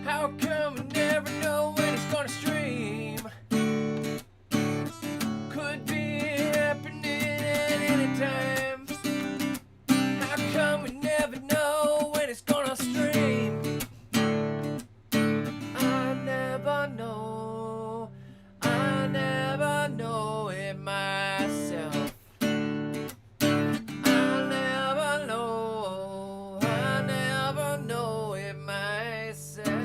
How come we never know when it's gonna stream? Could be happening at any time. How come we never know when it's gonna stream? I never know. I never know it myself. I never know. I never know it myself.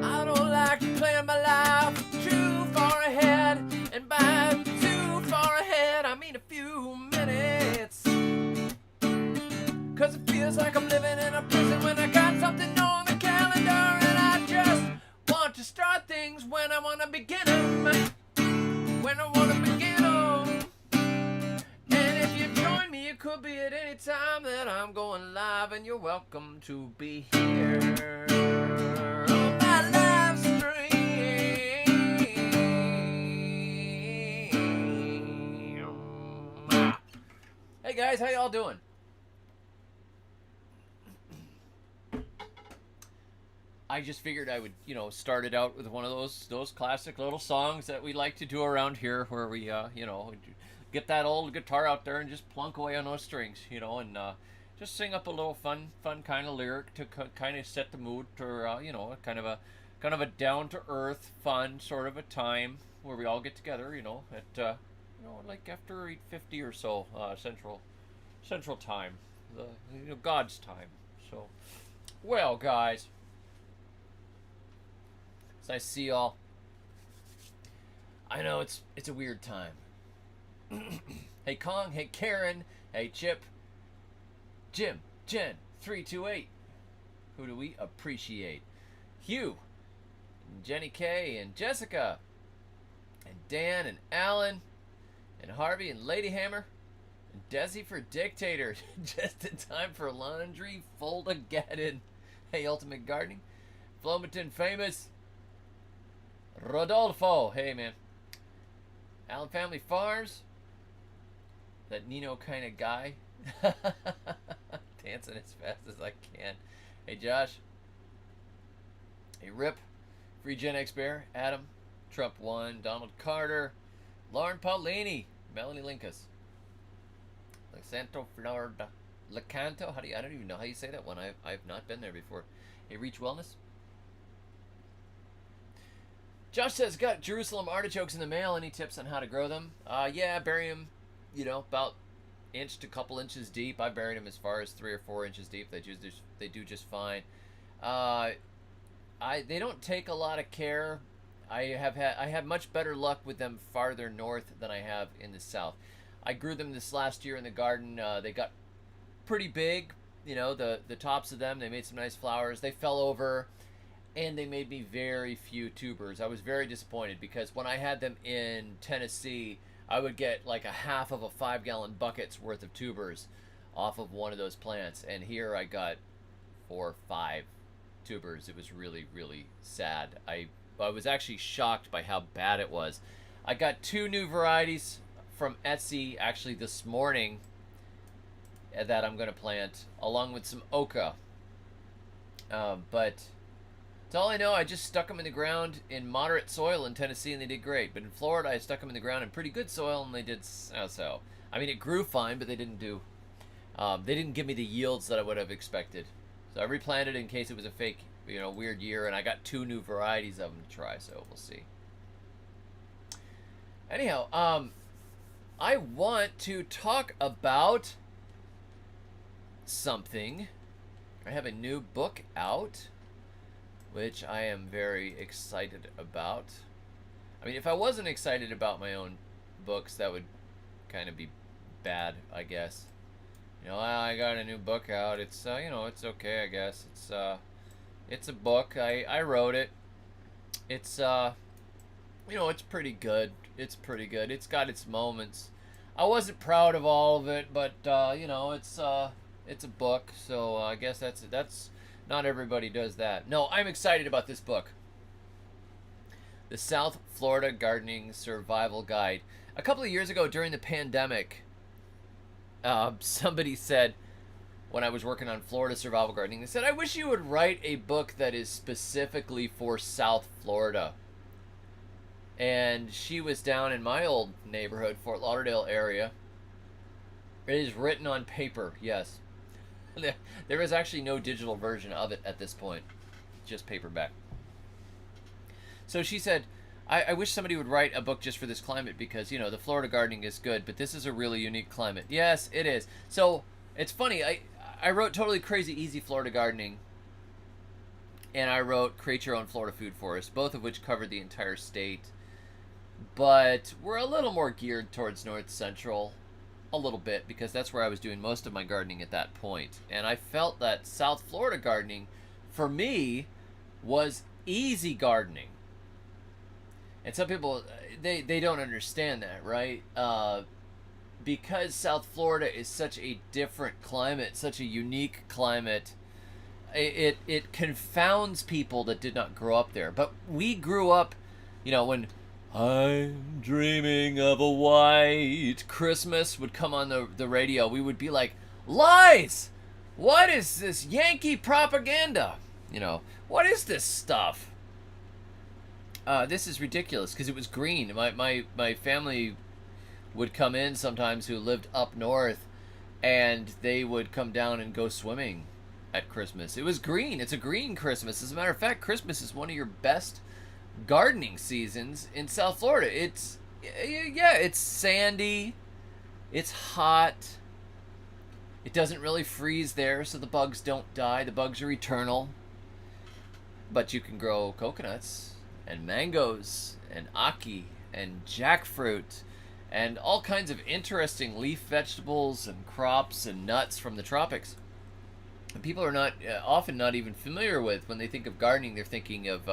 I don't like to plan my life too far ahead, and by too far ahead I mean a few minutes. Cause it feels like I'm living in a prison when I got something on the calendar, and I just want to start things when I want to begin them. When I want to begin them. And if you join me, it could be at any time that I'm going live, and you're welcome to be here on my live stream. Hey guys, how y'all doing? I just figured I would, start it out with one of those classic little songs that we like to do around here, where we, get that old guitar out there and just plunk away on those strings, and just sing up a little fun kind of lyric to kind of set the mood for, kind of a down to earth, fun sort of a time where we all get together, at, like after 8:50 or so, Central Time, God's time. So, well, guys. It's nice to see y'all. I know it's a weird time. Hey Kong, hey Karen, hey Chip, Jim, Jen, 328. Who do we appreciate? Hugh, and Jenny K, and Jessica, and Dan, and Alan, and Harvey, and Lady Hammer, and Desi for Dictator. Just in time for laundry fold-a-gaddon. Hey Ultimate Gardening, Flomaton Famous, Rodolfo, hey man. Allen Family Farms. That Nino kind of guy. Dancing as fast as I can. Hey Josh. Hey Rip. Free Gen X Bear. Adam. Trump 1. Donald Carter. Lauren Paulini. Melanie Linkus. Santo Florida. Lecanto. I don't even know how you say that one. I've not been there before. Hey Reach Wellness. Josh says, got Jerusalem artichokes in the mail. Any tips on how to grow them? Yeah, bury them, about inch to couple inches deep. I buried them as far as 3 or 4 inches deep. They do just fine. They don't take a lot of care. I have much better luck with them farther north than I have in the south. I grew them this last year in the garden. They got pretty big. The tops of them. They made some nice flowers. They fell over. And they made me very few tubers. I was very disappointed because when I had them in Tennessee, I would get like a half of a 5-gallon bucket's worth of tubers off of one of those plants. And here I got 4 or 5 tubers. It was really, really sad. I was actually shocked by how bad it was. I got 2 new varieties from Etsy actually this morning that I'm going to plant, along with some oca. But that's all I know. I just stuck them in the ground in moderate soil in Tennessee, and they did great. But in Florida, I stuck them in the ground in pretty good soil, and they did so. I mean, it grew fine, but they didn't give me the yields that I would have expected. So I replanted in case it was a fake, weird year, and I got 2 new varieties of them to try. So we'll see. Anyhow, I want to talk about something. I have a new book out, which I am very excited about. I mean, if I wasn't excited about my own books, that would kind of be bad, I guess. I got a new book out. It's, it's okay, I guess. It's a book. I wrote it. It's, it's pretty good. It's pretty good. It's got its moments. I wasn't proud of all of it, but, it's a book, so I guess that's not everybody does that. No, I'm excited about this book. The South Florida Gardening Survival Guide. A couple of years ago during the pandemic, somebody said, when I was working on Florida survival gardening, they said, I wish you would write a book that is specifically for South Florida. And she was down in my old neighborhood, Fort Lauderdale area. It is written on paper, yes. There is actually no digital version of it at this point, just paperback. So she said, I wish somebody would write a book just for this climate because, you know, the Florida gardening is good, but this is a really unique climate. Yes, it is. So it's funny. I wrote Totally Crazy Easy Florida Gardening, and I wrote Create Your Own Florida Food Forest, both of which covered the entire state. But we're a little more geared towards North Central, a little bit, because that's where I was doing most of my gardening at that point. And I felt that South Florida gardening, for me, was easy gardening. And some people, they don't understand that, right? Because South Florida is such a different climate, such a unique climate, it confounds people that did not grow up there. But we grew up, you know, when I'm dreaming of a white Christmas would come on the radio, we would be like, lies! What is this Yankee propaganda? You know, what is this stuff? This is ridiculous, because it was green. My family would come in sometimes who lived up north, and they would come down and go swimming at Christmas. It was green. It's a green Christmas. As a matter of fact, Christmas is one of your best gardening seasons in South Florida. It's sandy, it's hot, it doesn't really freeze there, so the bugs don't die. The bugs are eternal, but you can grow coconuts and mangoes and ackee and jackfruit and all kinds of interesting leaf vegetables and crops and nuts from the tropics. And people are not often not even familiar with. When they think of gardening, they're thinking of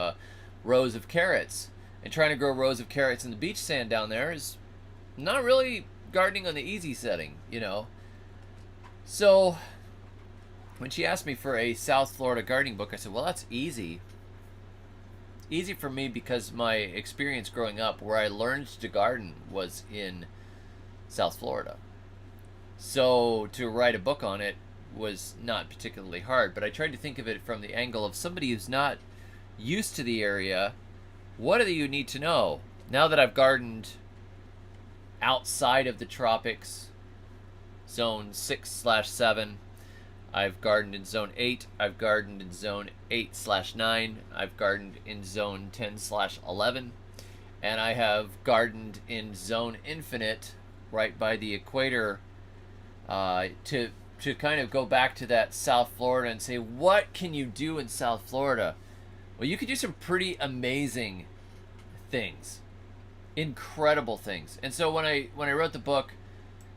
rows of carrots, and trying to grow rows of carrots in the beach sand down there is not really gardening on the easy setting, you know. So when she asked me for a South Florida gardening book, I said, well, that's easy for me, because my experience growing up where I learned to garden was in South Florida. So to write a book on it was not particularly hard, but I tried to think of it from the angle of somebody who's not used to the area. What do you need to know? Now that I've gardened outside of the tropics, zone 6/7, I've gardened in zone 8, I've gardened in zone 8/9, I've gardened in zone 10/11, and I have gardened in zone infinite right by the equator, to kind of go back to that South Florida and say, what can you do in South Florida? Well, you could do some pretty amazing things, incredible things. And so when I wrote the book,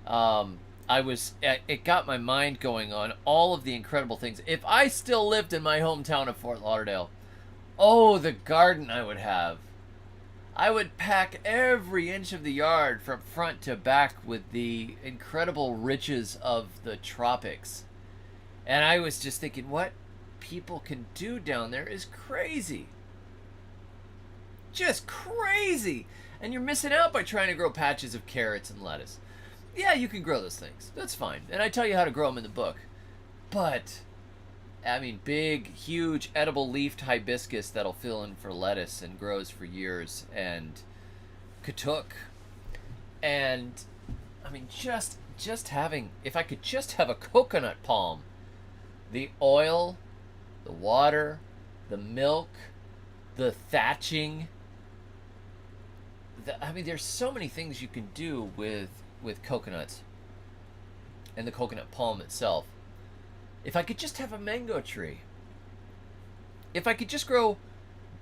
it got my mind going on all of the incredible things. If I still lived in my hometown of Fort Lauderdale, oh, the garden I would have. I would pack every inch of the yard from front to back with the incredible riches of the tropics. And I was just thinking, what people can do down there is crazy. Just crazy. And you're missing out by trying to grow patches of carrots and lettuce. Yeah, you can grow those things. That's fine. And I tell you how to grow them in the book. But, I mean, big, huge, edible leafed hibiscus that'll fill in for lettuce and grows for years. And katuk. And, I mean, just having, if I could just have a coconut palm, the oil, the water, the milk, the thatching. I mean, there's so many things you can do with coconuts and the coconut palm itself. If I could just have a mango tree. If I could just grow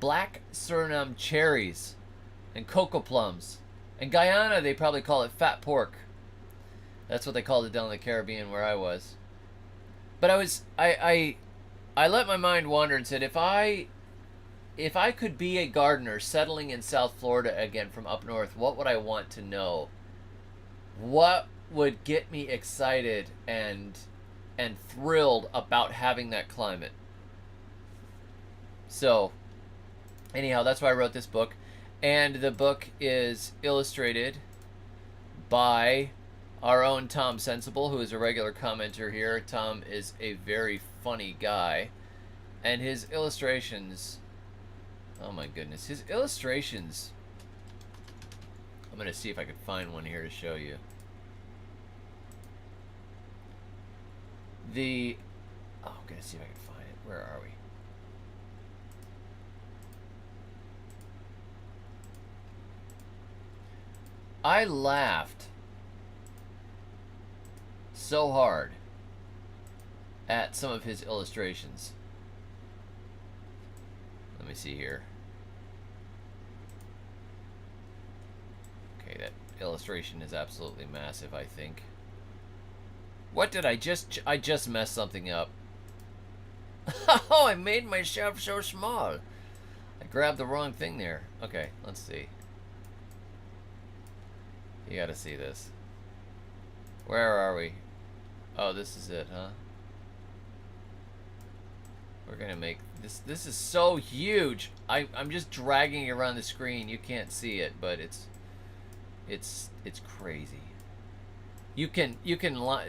black Suriname cherries and cocoa plums. In Guyana, they probably call it fat pork. That's what they called it down in the Caribbean where I was. But I let my mind wander and said, if I could be a gardener settling in South Florida again from up north, what would I want to know? What would get me excited and thrilled about having that climate? So, anyhow, that's why I wrote this book. And the book is illustrated by our own Tom Sensible, who is a regular commenter here. Tom is a very funny guy. And his illustrations, oh my goodness, his illustrations, I'm going to see if I can find one here to show you. I'm going to see if I can find it. Where are we? I laughed so hard at some of his illustrations. Let me see here. Okay, that illustration is absolutely massive, I think. What did I just messed something up. Oh, I made my shelf so small. I grabbed the wrong thing there. Okay, let's see. You gotta see this. Where are we? Oh, this is it, huh? We're gonna make this. This is so huge. I'm just dragging it around the screen. You can't see it, but it's crazy. You can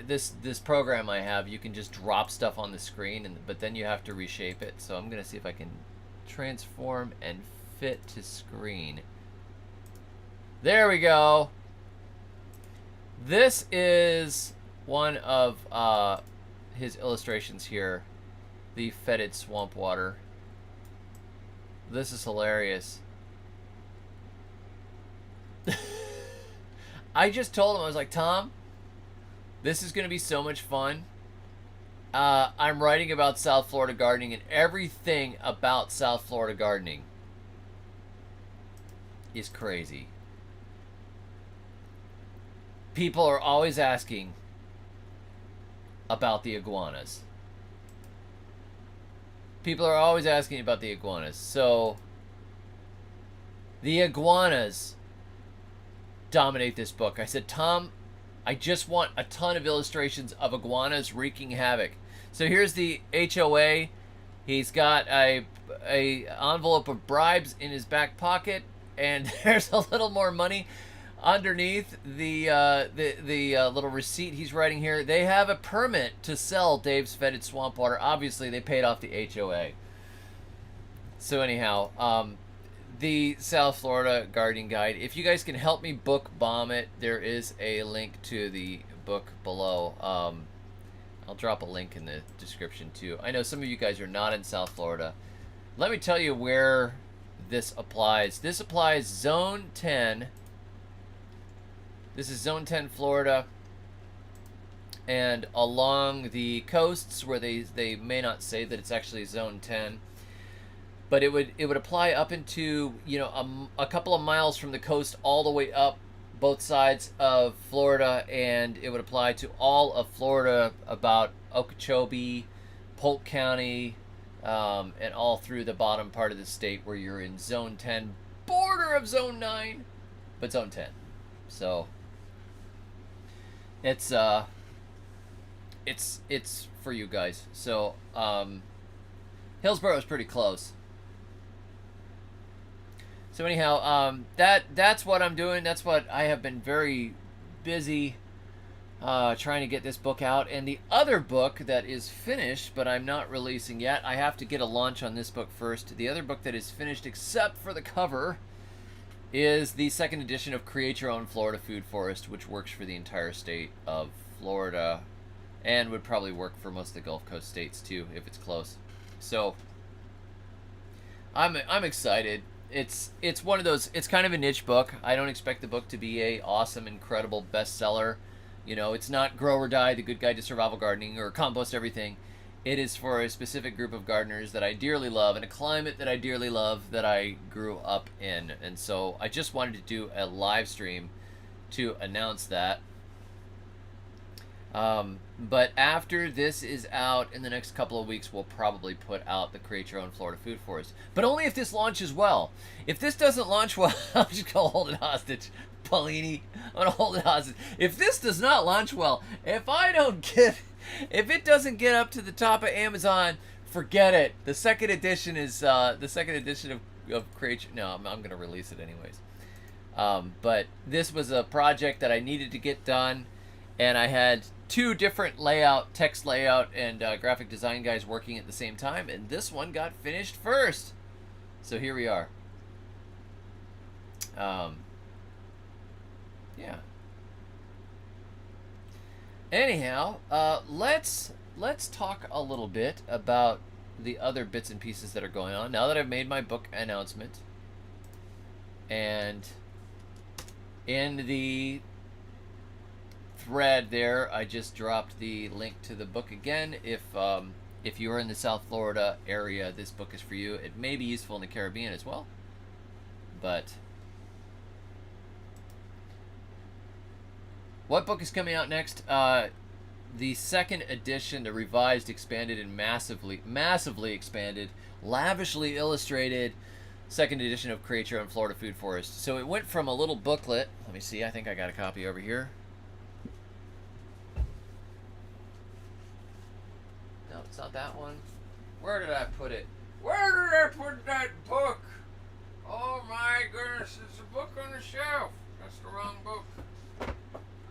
this program I have. You can just drop stuff on the screen, but then you have to reshape it. So I'm gonna see if I can transform and fit to screen. There we go. This is one of his illustrations here. The fetid swamp water. This is hilarious. I just told him, I was like, Tom, this is going to be so much fun. I'm writing about South Florida gardening, and everything about South Florida gardening is crazy. People are always asking about the iguanas. People are always asking about the iguanas. So, the iguanas dominate this book. I said, Tom, I just want a ton of illustrations of iguanas wreaking havoc. So here's the HOA. He's got a envelope of bribes in his back pocket, and there's a little more money underneath the little receipt he's writing here. They have a permit to sell Dave's Fetid Swamp Water. Obviously, they paid off the HOA. So anyhow, the South Florida Gardening Guide. If you guys can help me book bomb it, there is a link to the book below. I'll drop a link in the description too. I know some of you guys are not in South Florida. Let me tell you where this applies. This applies Zone 10. This is Zone 10 Florida, and along the coasts where they may not say that it's actually Zone 10, but it would apply up into, you know, a couple of miles from the coast all the way up both sides of Florida, and it would apply to all of Florida, about Okeechobee, Polk County, and all through the bottom part of the state where you're in Zone 10, border of Zone 9, but Zone 10. So it's for you guys. So Hillsborough is pretty close. So anyhow, that's what I'm doing. That's what I have been very busy trying to get this book out. And the other book that is finished, but I'm not releasing yet, I have to get a launch on this book first. The other book that is finished, except for the cover, is the second edition of Create Your Own Florida Food Forest, which works for the entire state of Florida and would probably work for most of the Gulf Coast states too if it's close. So I'm excited. It's one of those, it's kind of a niche book. I don't expect the book to be a awesome, incredible bestseller. You know, it's not Grow or Die, The Good Guide to Survival Gardening, or Compost Everything. It is for a specific group of gardeners that I dearly love, and a climate that I dearly love, that I grew up in. And so I just wanted to do a live stream to announce that. But after this is out, in the next couple of weeks, we'll probably put out the Create Your Own Florida Food Forest. But only if this launches well. If this doesn't launch well, I'm just going to hold it hostage. Paulini, I'm going to hold it hostage. If this does not launch well, if it doesn't get up to the top of Amazon, forget it. The second edition is, the second edition of creation. No, I'm going to release it anyways. But this was a project that I needed to get done, and I had two different text layout, and graphic design guys working at the same time, and this one got finished first. So here we are. Yeah. Anyhow, let's talk a little bit about the other bits and pieces that are going on now that I've made my book announcement. And in the thread there, I just dropped the link to the book again. If you're in the South Florida area, this book is for you. It may be useful in the Caribbean as well, but what book is coming out next? The second edition, the revised, expanded, and massively expanded, lavishly illustrated second edition of Create Your Own Florida Food Forest. So it went from a little booklet. Let me see. I think I got a copy over here. No, it's not that one. Where did I put it? Where did I put that book? Oh my goodness, it's a book on the shelf. That's the wrong book.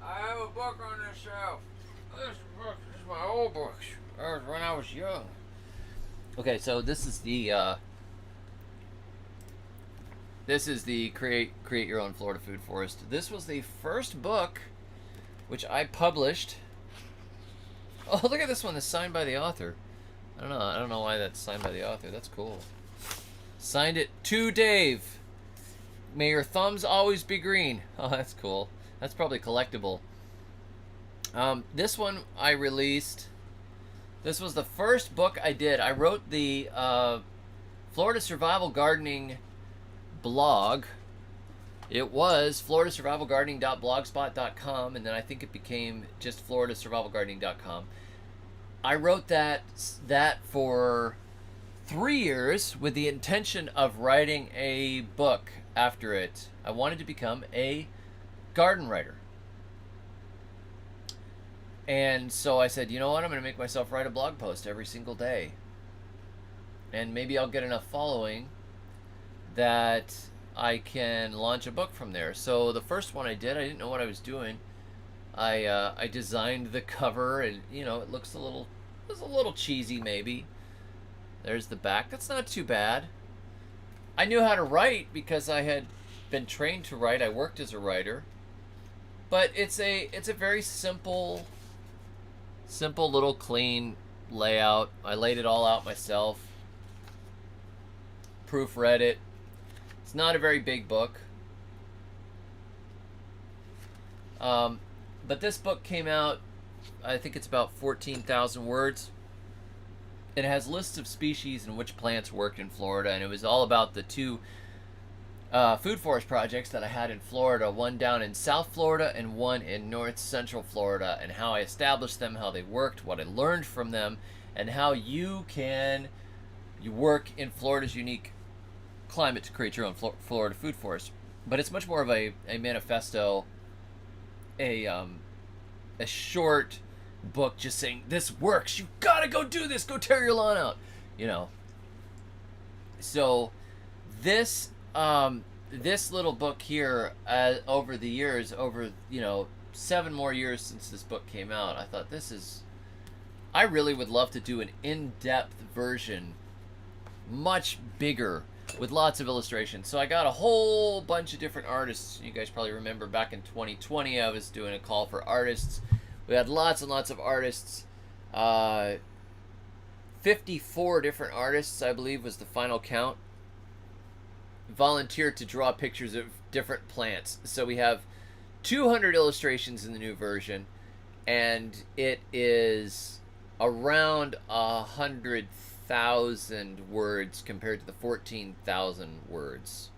I have a book on the shelf. This book is my old books. That was when I was young. Okay, so this is the Create Your Own Florida Food Forest. This was the first book which I published. Oh, look at this one. It's signed by the author. I don't know why that's signed by the author. That's cool. Signed it to Dave. May your thumbs always be green. Oh, that's cool. That's probably collectible. This one I released. This was the first book I did. I wrote the Florida Survival Gardening blog. It was floridasurvivalgardening.blogspot.com, and then I think it became just floridasurvivalgardening.com. I wrote that for 3 years with the intention of writing a book after it. I wanted to become a garden writer. And so I said, you know what, I'm going to make myself write a blog post every single day. And maybe I'll get enough following that I can launch a book from there. So the first one I did, I didn't know what I was doing. I designed the cover, and it was a little cheesy maybe. There's the back. That's not too bad. I knew how to write because I had been trained to write. I worked as a writer. But it's a very simple little clean layout. I laid it all out myself. Proofread it. It's not a very big book. But this book came out, I think it's about 14,000 words. It has lists of species and which plants worked in Florida, and it was all about the two food forest projects that I had in Florida, one down in South Florida and one in North Central Florida, and how I established them, how they worked, what I learned from them, and how you work in Florida's unique climate to create your own Florida food forest. But it's much more of a manifesto, a short book just saying, this works, you gotta go do this, go tear your lawn out, So this little book here, over the years, 7 more years since this book came out, I thought I really would love to do an in-depth version, much bigger, with lots of illustrations. So I got a whole bunch of different artists. You guys probably remember back in 2020, I was doing a call for artists. We had lots and lots of artists. 54 different artists, I believe, was the final count. Volunteered to draw pictures of different plants. So we have 200 illustrations in the new version, and it is around 100,000 words compared to the 14,000 words.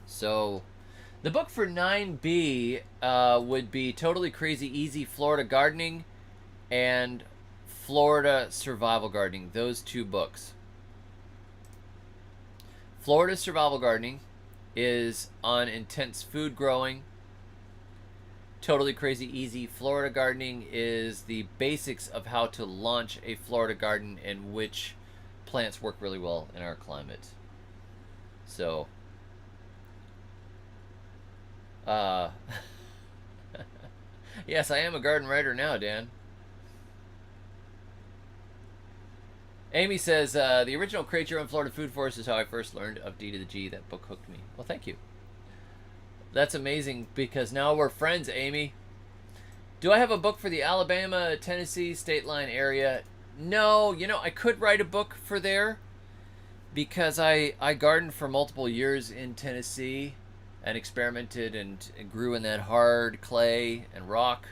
So the book for 9B would be Totally Crazy Easy Florida Gardening and Florida Survival Gardening, those two books. Florida Survival Gardening is on intense food growing. Totally Crazy Easy Florida Gardening is the basics of how to launch a Florida garden and which plants work really well in our climate. So, uh, yes, I am a garden writer now, Dan. Amy says, the original Create Your Own Florida Food Forest is how I first learned of D to the G. That book hooked me. Well, thank you. That's amazing because now we're friends, Amy. Do I have a book for the Alabama, Tennessee state line area? No, I could write a book for there because I gardened for multiple years in Tennessee and experimented and grew in that hard clay and rock.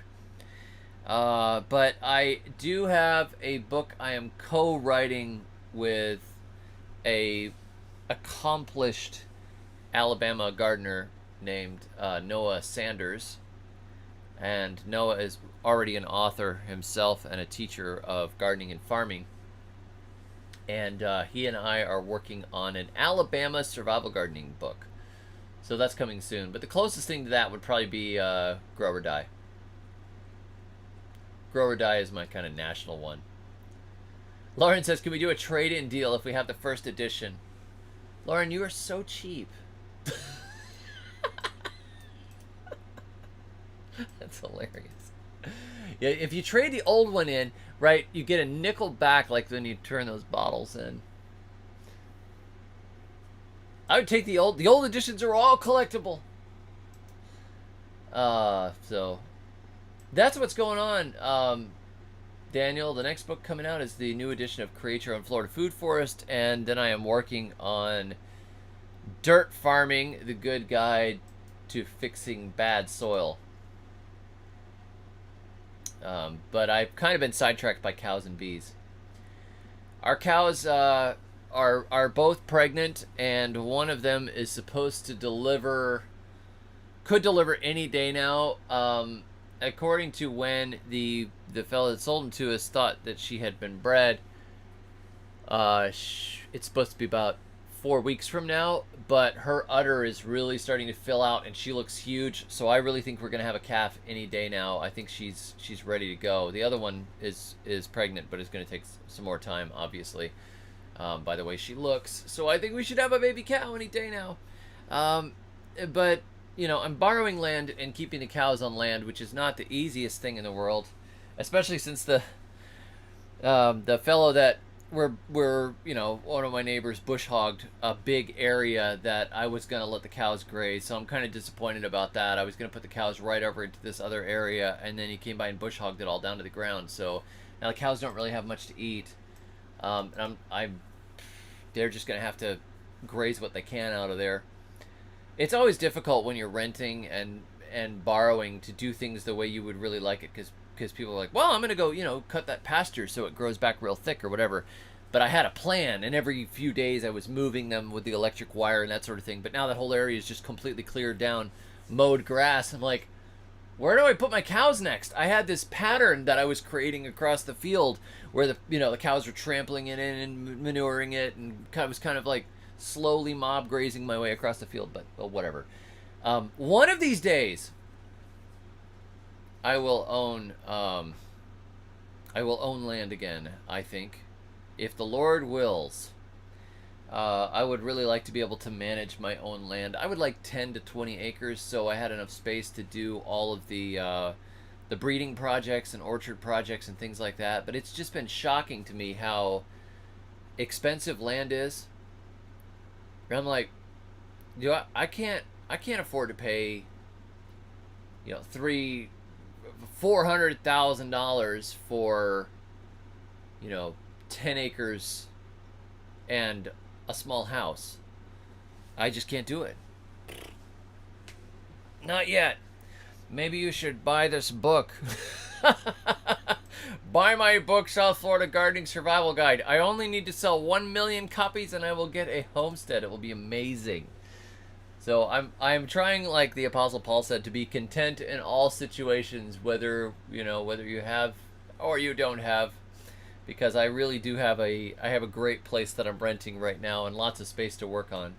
But I do have a book I am co-writing with a accomplished Alabama gardener named Noah Sanders. And Noah is already an author himself and a teacher of gardening and farming. And he and I are working on an Alabama survival gardening book. So that's coming soon. But the closest thing to that would probably be Grow or Die. Grow or Die is my kind of national one. Lauren says, can we do a trade-in deal if we have the first edition? Lauren, you are so cheap. That's hilarious. Yeah, if you trade the old one in, right, you get a nickel back like when you turn those bottles in. I would take the old editions are all collectible. So that's what's going on. Daniel, the next book coming out is the new edition of Create Your Own Florida Food Forest, and then I am working on Dirt Farming, the Good Guide to Fixing Bad Soil. But I've kind of been sidetracked by cows and bees. Our cows are both pregnant, and one of them is supposed to could deliver any day now. According to when the fellow that sold them to us thought that she had been bred, it's supposed to be about 4 weeks from now, but her udder is really starting to fill out and she looks huge, so I really think we're gonna have a calf any day now. I think she's ready to go. The other one is pregnant, but it's gonna take some more time, obviously, by the way she looks. So I think we should have a baby cow any day now. But I'm borrowing land and keeping the cows on land, which is not the easiest thing in the world, especially since the fellow that we're one of my neighbors bush hogged a big area that I was gonna let the cows graze, so I'm kind of disappointed about that. I was gonna put the cows right over into this other area, and then he came by and bush hogged it all down to the ground. So now the cows don't really have much to eat, and they're just gonna have to graze what they can out of there. It's always difficult when you're renting and borrowing to do things the way you would really like it, because people are like, well, I'm going to go, cut that pasture so it grows back real thick or whatever. But I had a plan, and every few days I was moving them with the electric wire and that sort of thing. But now that whole area is just completely cleared down, mowed grass. I'm like, where do I put my cows next? I had this pattern that I was creating across the field where the cows were trampling it in and manuring it, and was kind of like slowly mob grazing my way across the field. But well, whatever. One of these days, I will own land again, I think, if the Lord wills. I would really like to be able to manage my own land. I would like 10 to 20 acres, so I had enough space to do all of the breeding projects and orchard projects and things like that. But it's just been shocking to me how expensive land is. And I'm like, I can't afford to pay, $400,000 for 10 acres and a small house. I just can't do it. Not yet. Maybe you should buy this book. Buy my book, South Florida Gardening Survival Guide. I only need to sell 1 million copies and I will get a homestead. It will be amazing. So I'm trying, like the Apostle Paul said, to be content in all situations, whether you have or you don't have, because I really do have I have a great place that I'm renting right now and lots of space to work on.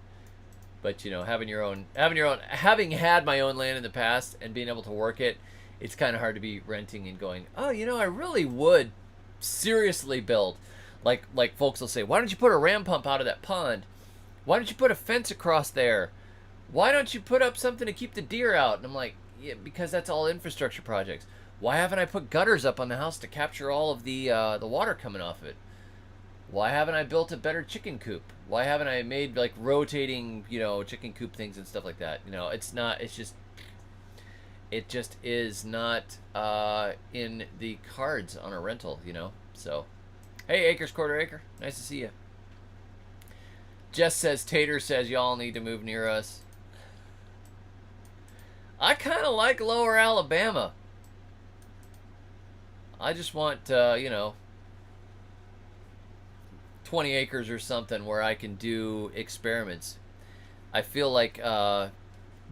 But having had my own land in the past and being able to work it, it's kind of hard to be renting and going, oh, I really would seriously build. Like folks will say, why don't you put a ram pump out of that pond? Why don't you put a fence across there? Why don't you put up something to keep the deer out? And I'm like, yeah, because that's all infrastructure projects. Why haven't I put gutters up on the house to capture all of the water coming off of it? Why haven't I built a better chicken coop? Why haven't I made like rotating, chicken coop things and stuff like that? It's not. It just is not in the cards on a rental. So, hey, Acres Quarter Acre, nice to see you. Jess says, Tater says y'all need to move near us. I kind of like Lower Alabama. I just want, 20 acres or something where I can do experiments. I feel like that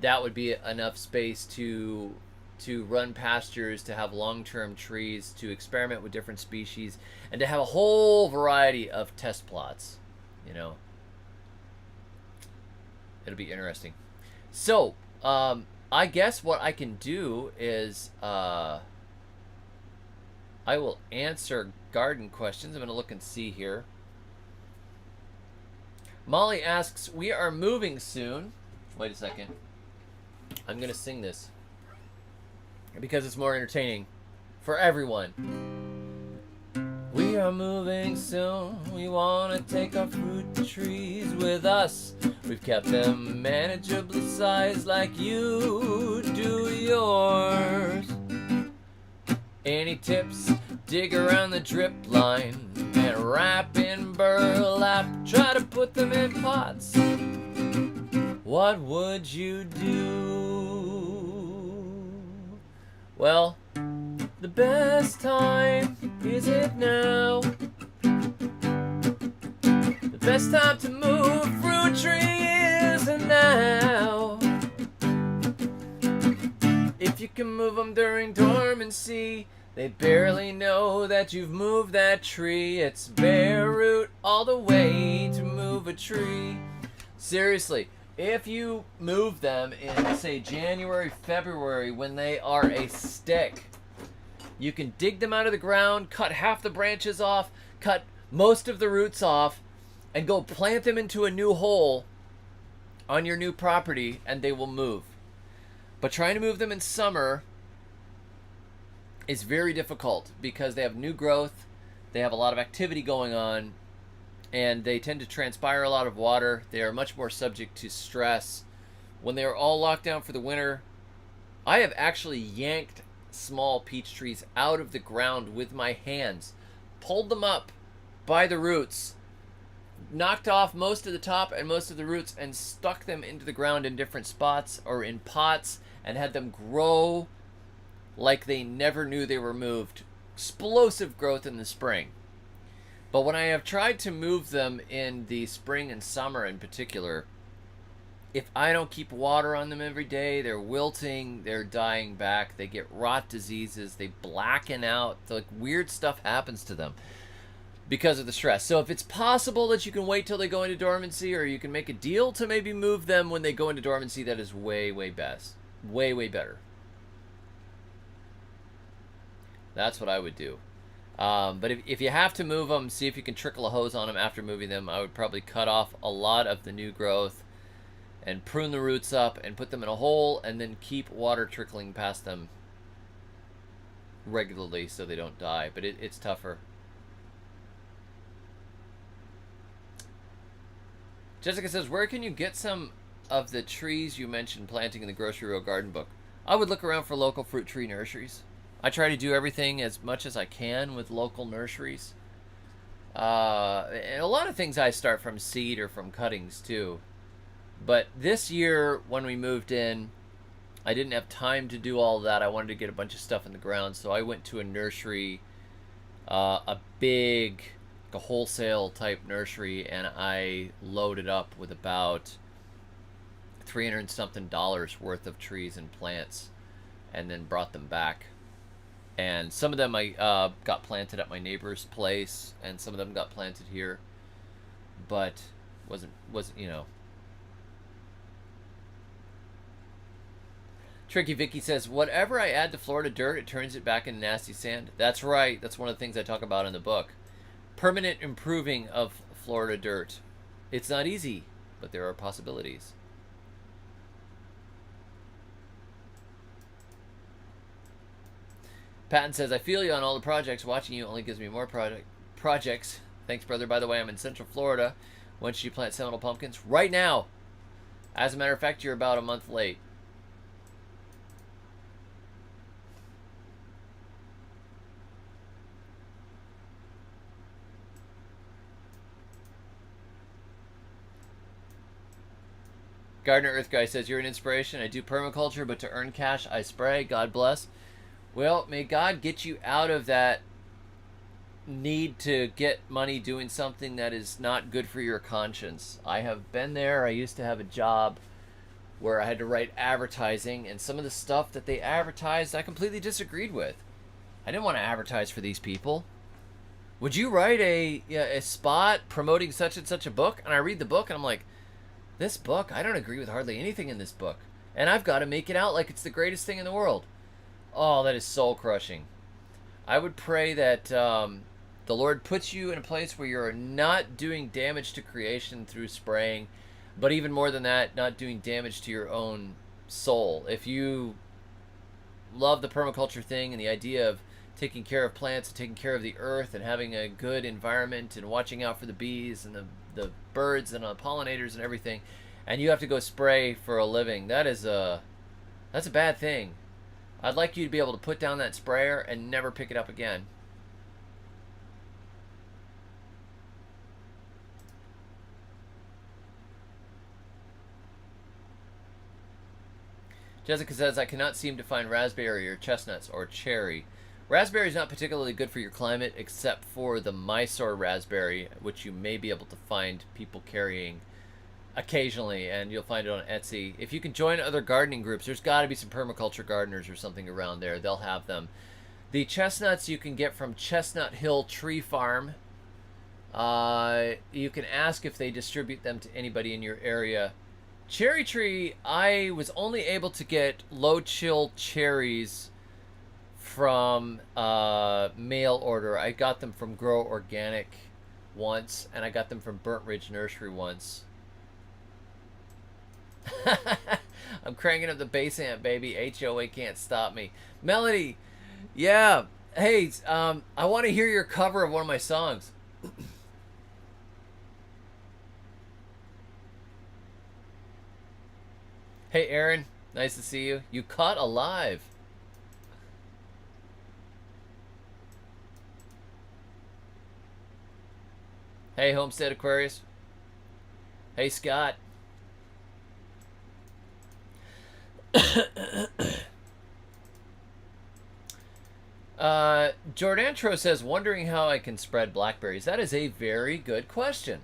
would be enough space to run pastures, to have long-term trees, to experiment with different species, and to have a whole variety of test plots. It'll be interesting. So, I guess what I can do is I will answer garden questions. I'm going to look and see here. Molly asks, we are moving soon. Wait a second. I'm going to sing this because it's more entertaining for everyone. We are moving soon. We want to take our fruit trees with us. We've kept them manageably sized like you do yours. Any tips? Dig around the drip line and wrap in burlap. Try to put them in pots. What would you do? Well, the best time is it now. The best time to move fruit tree is now. If you can move them during dormancy, they barely know that you've moved that tree. It's bare root all the way to move a tree. Seriously, if you move them in, say, January, February, when they are a stick, you can dig them out of the ground, cut half the branches off, cut most of the roots off, and go plant them into a new hole on your new property, and they will move. But trying to move them in summer is very difficult because they have new growth, they have a lot of activity going on, and they tend to transpire a lot of water. They are much more subject to stress. When they are all locked down for the winter, I have actually yanked small peach trees out of the ground with my hands, pulled them up by the roots, knocked off most of the top and most of the roots, and stuck them into the ground in different spots or in pots and had them grow like they never knew they were moved. Explosive growth in the spring. But when I have tried to move them in the spring and summer in particular, if I don't keep water on them every day, they're wilting, they're dying back, they get rot diseases, they blacken out, like weird stuff happens to them because of the stress. So if it's possible that you can wait till they go into dormancy, or you can make a deal to maybe move them when they go into dormancy, that is way, way best. Way, way better. That's what I would do. But if you have to move them, see if you can trickle a hose on them after moving them. I would probably cut off a lot of the new growth and prune the roots up and put them in a hole, and then keep water trickling past them regularly so they don't die. But it's tougher. Jessica says, where can you get some of the trees you mentioned planting in the Grocery Row Garden book? I would look around for local fruit tree nurseries. I try to do everything as much as I can with local nurseries. And a lot of things I start from seed or from cuttings too. But this year when we moved in, I didn't have time to do all that. I wanted to get a bunch of stuff in the ground, so I went to a nursery, a big, like a wholesale type nursery, and I loaded up with about $300 and something worth of trees and plants, and then brought them back. And some of them I got planted at my neighbor's place, and some of them got planted here, but wasn't Tricky Vicky says, whatever I add to Florida dirt, it turns it back into nasty sand. That's right. That's one of the things I talk about in the book. Permanent improving of Florida dirt. It's not easy. but there are possibilities. Patton says, I feel you on all the projects. Watching you only gives me more projects. Thanks, brother. By the way, I'm in Central Florida. When should you plant Seminole pumpkins? Right now. As a matter of fact, you're about a month late. Gardner Earth Guy says, you're an inspiration. I do permaculture, but to earn cash, I spray. God bless. Well, may God get you out of that need to get money doing something that is not good for your conscience. I have been there. I used to have a job where I had to write advertising, and some of the stuff that they advertised I completely disagreed with. I didn't want to advertise for these people. Would you write a spot promoting such and such a book? And I read the book and I'm like, this book, I don't agree with hardly anything in this book. And I've got to make it out like it's the greatest thing in the world. Oh, that is soul crushing. I would pray that the Lord puts you in a place where you're not doing damage to creation through spraying, but even more than that, not doing damage to your own soul. If you love the permaculture thing and the idea of taking care of plants and taking care of the earth and having a good environment and watching out for the bees and the birds and the pollinators and everything, and you have to go spray for a living, that's a bad thing. I'd like you to be able to put down that sprayer and never pick it up again. Jessica says, I cannot seem to find raspberry or chestnuts or cherry. Raspberry is not particularly good for your climate except for the Mysore raspberry, which you may be able to find people carrying occasionally, and you'll find it on Etsy. If you can join other gardening groups, there's got to be some permaculture gardeners or something around there. They'll have them. The chestnuts you can get from Chestnut Hill Tree Farm. You can ask if they distribute them to anybody in your area. Cherry tree, I was only able to get low chill cherries from mail order. I got them from Grow Organic once, and I got them from Burnt Ridge Nursery once. I'm cranking up the bass amp, baby. HOA can't stop me. Melody, yeah. Hey, I want to hear your cover of one of my songs. Hey, Aaron. Nice to see you. You caught alive. Hey, Homestead Aquarius. Hey, Scott. Jordantro says, wondering how I can spread blackberries. That is a very good question.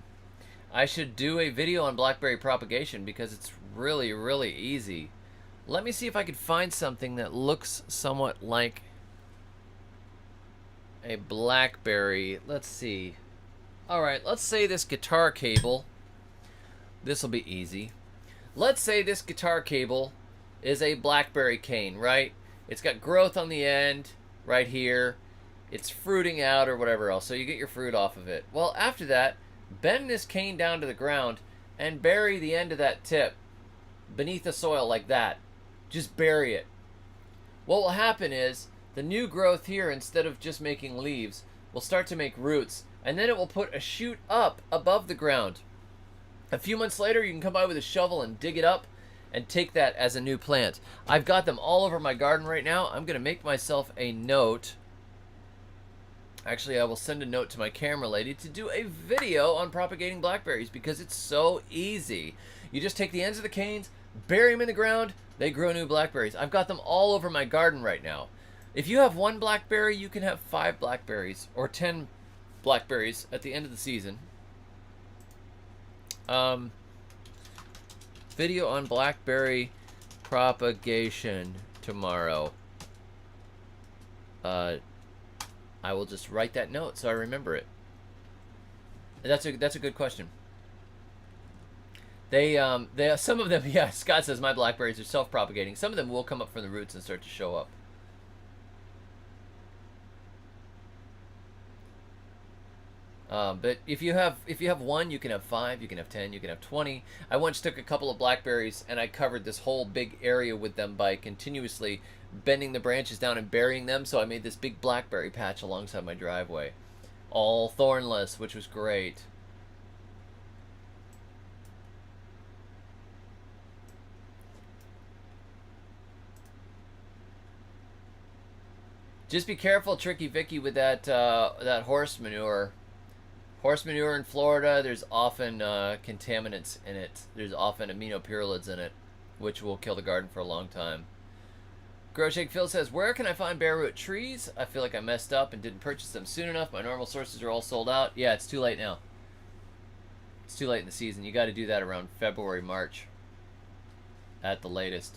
I should do a video on blackberry propagation because it's really, really easy. Let me see if I can find something that looks somewhat like a blackberry. Let's see. Alright, let's say this guitar cable. This will be easy. Let's say this guitar cable is a blackberry cane, right? It's got growth on the end right here. It's fruiting out or whatever else, so you get your fruit off of it. Well, after that, bend this cane down to the ground and bury the end of that tip beneath the soil like that. Just bury it. What will happen is the new growth here, instead of just making leaves, will start to make roots, and then it will put a shoot up above the ground. A few months later, you can come by with a shovel and dig it up and take that as a new plant. I've got them all over my garden right now. I'm going to make myself a note. Actually, I will send a note to my camera lady to do a video on propagating blackberries because it's so easy. You just take the ends of the canes, bury them in the ground, they grow new blackberries. I've got them all over my garden right now. If you have one blackberry, you can have 5 blackberries or 10 blackberries at the end of the season. Video on blackberry propagation tomorrow. I will just write that note so I remember it. That's a good question. They some of them, yeah, Scott says my blackberries are self-propagating. Some of them will come up from the roots and start to show up. But if you have one, you can have 5, you can have 10, you can have 20. I once took a couple of blackberries and I covered this whole big area with them by continuously bending the branches down and burying them. So I made this big blackberry patch alongside my driveway, all thornless, which was great. Just be careful, Tricky Vicky, with that horse manure. Horse manure in Florida, there's often contaminants in it. There's often aminopyralids in it, which will kill the garden for a long time. Grow Shake Phil says, where can I find bare root trees? I feel like I messed up and didn't purchase them soon enough. My normal sources are all sold out. Yeah, it's too late now. It's too late in the season. You got to do that around February, March at the latest.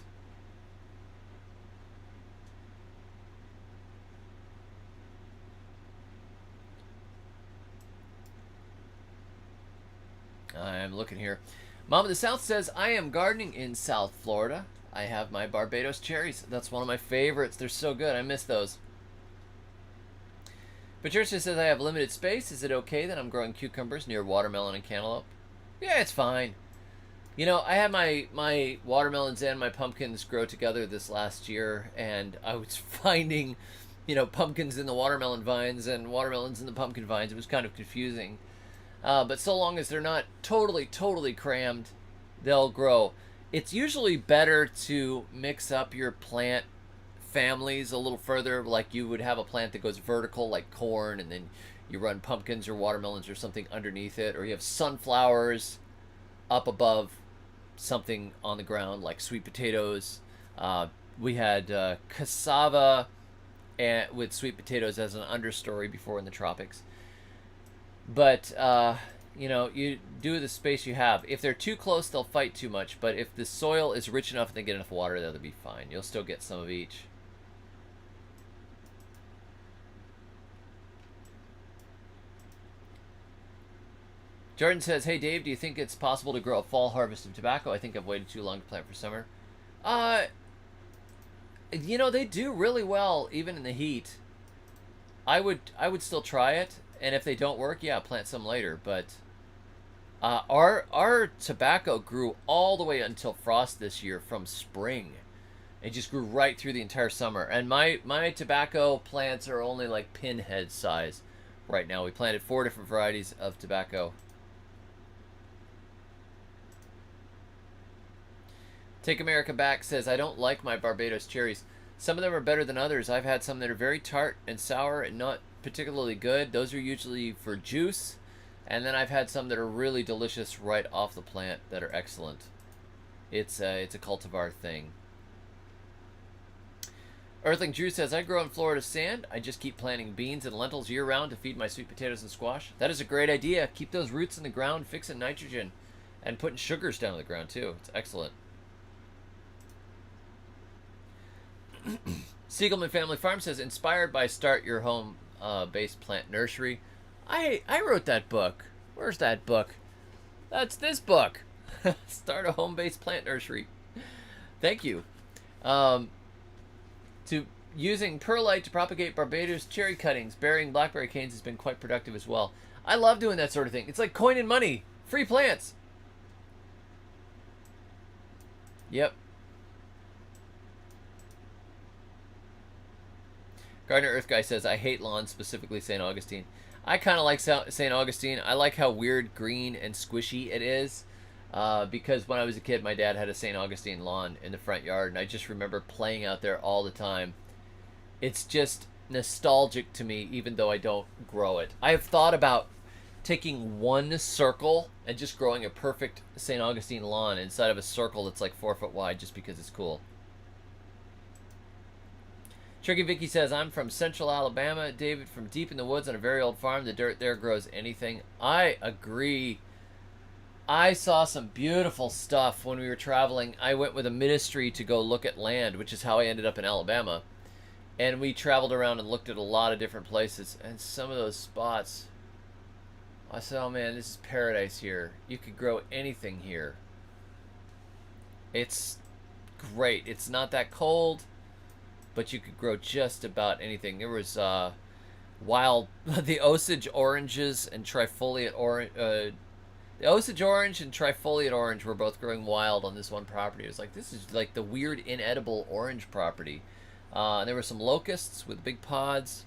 I'm looking here. Mom of the South says, I am gardening in South Florida. I have my Barbados cherries. That's one of my favorites. They're so good. I miss those. Patricia says, I have limited space. Is it okay that I'm growing cucumbers near watermelon and cantaloupe? Yeah, it's fine. You know, I had my watermelons and my pumpkins grow together this last year, and I was finding, pumpkins in the watermelon vines and watermelons in the pumpkin vines. It was kind of confusing. But so long as they're not totally crammed, they'll grow. It's usually better to mix up your plant families a little further, like you would have a plant that goes vertical like corn, and then you run pumpkins or watermelons or something underneath it, or you have sunflowers up above something on the ground like sweet potatoes. We had cassava with sweet potatoes as an understory before in the tropics. But, you do the space you have. If they're too close, they'll fight too much. But if the soil is rich enough and they get enough water, they'll be fine. You'll still get some of each. Jordan says, hey, Dave, do you think it's possible to grow a fall harvest of tobacco? I think I've waited too long to plant for summer. They do really well, even in the heat. I would still try it. And if they don't work, yeah, plant some later. But our tobacco grew all the way until frost this year from spring. It just grew right through the entire summer. And my tobacco plants are only like pinhead size right now. We planted 4 different varieties of tobacco. Take America Back says, I don't like my Barbados cherries. Some of them are better than others. I've had some that are very tart and sour and not particularly good. Those are usually for juice. And then I've had some that are really delicious right off the plant that are excellent. It's a cultivar thing. Earthling Drew says, I grow in Florida sand. I just keep planting beans and lentils year-round to feed my sweet potatoes and squash. That is a great idea. Keep those roots in the ground, fixing nitrogen, and putting sugars down in the ground, too. It's excellent. Siegelman Family Farm says, inspired by Start Your Home Based Plant Nursery. I wrote that book. Where's that book? That's this book. Start a Home-Based Plant Nursery. Thank you. Using perlite to propagate Barbados cherry cuttings, burying blackberry canes has been quite productive as well. I love doing that sort of thing. It's like coining money. Free plants. Yep. Gardner Earth Guy says, I hate lawns, specifically St. Augustine. I kind of like St. Augustine. I like how weird, green, and squishy it is. Because when I was a kid, my dad had a St. Augustine lawn in the front yard, and I just remember playing out there all the time. It's just nostalgic to me, even though I don't grow it. I have thought about taking one circle and just growing a perfect St. Augustine lawn inside of a circle that's like 4 foot wide just because it's cool. Tricky Vicky says, I'm from central Alabama. David, from deep in the woods on a very old farm. The dirt there grows anything. I agree. I saw some beautiful stuff when we were traveling. I went with a ministry to go look at land, which is how I ended up in Alabama. And we traveled around and looked at a lot of different places. And some of those spots, I said, oh man, this is paradise here. You could grow anything here. It's great. It's not that cold, but you could grow just about anything. There was wild. The Osage oranges and trifoliate orange. The Osage orange and trifoliate orange were both growing wild on this one property. It was like, this is like the weird inedible orange property. There were some locusts with big pods.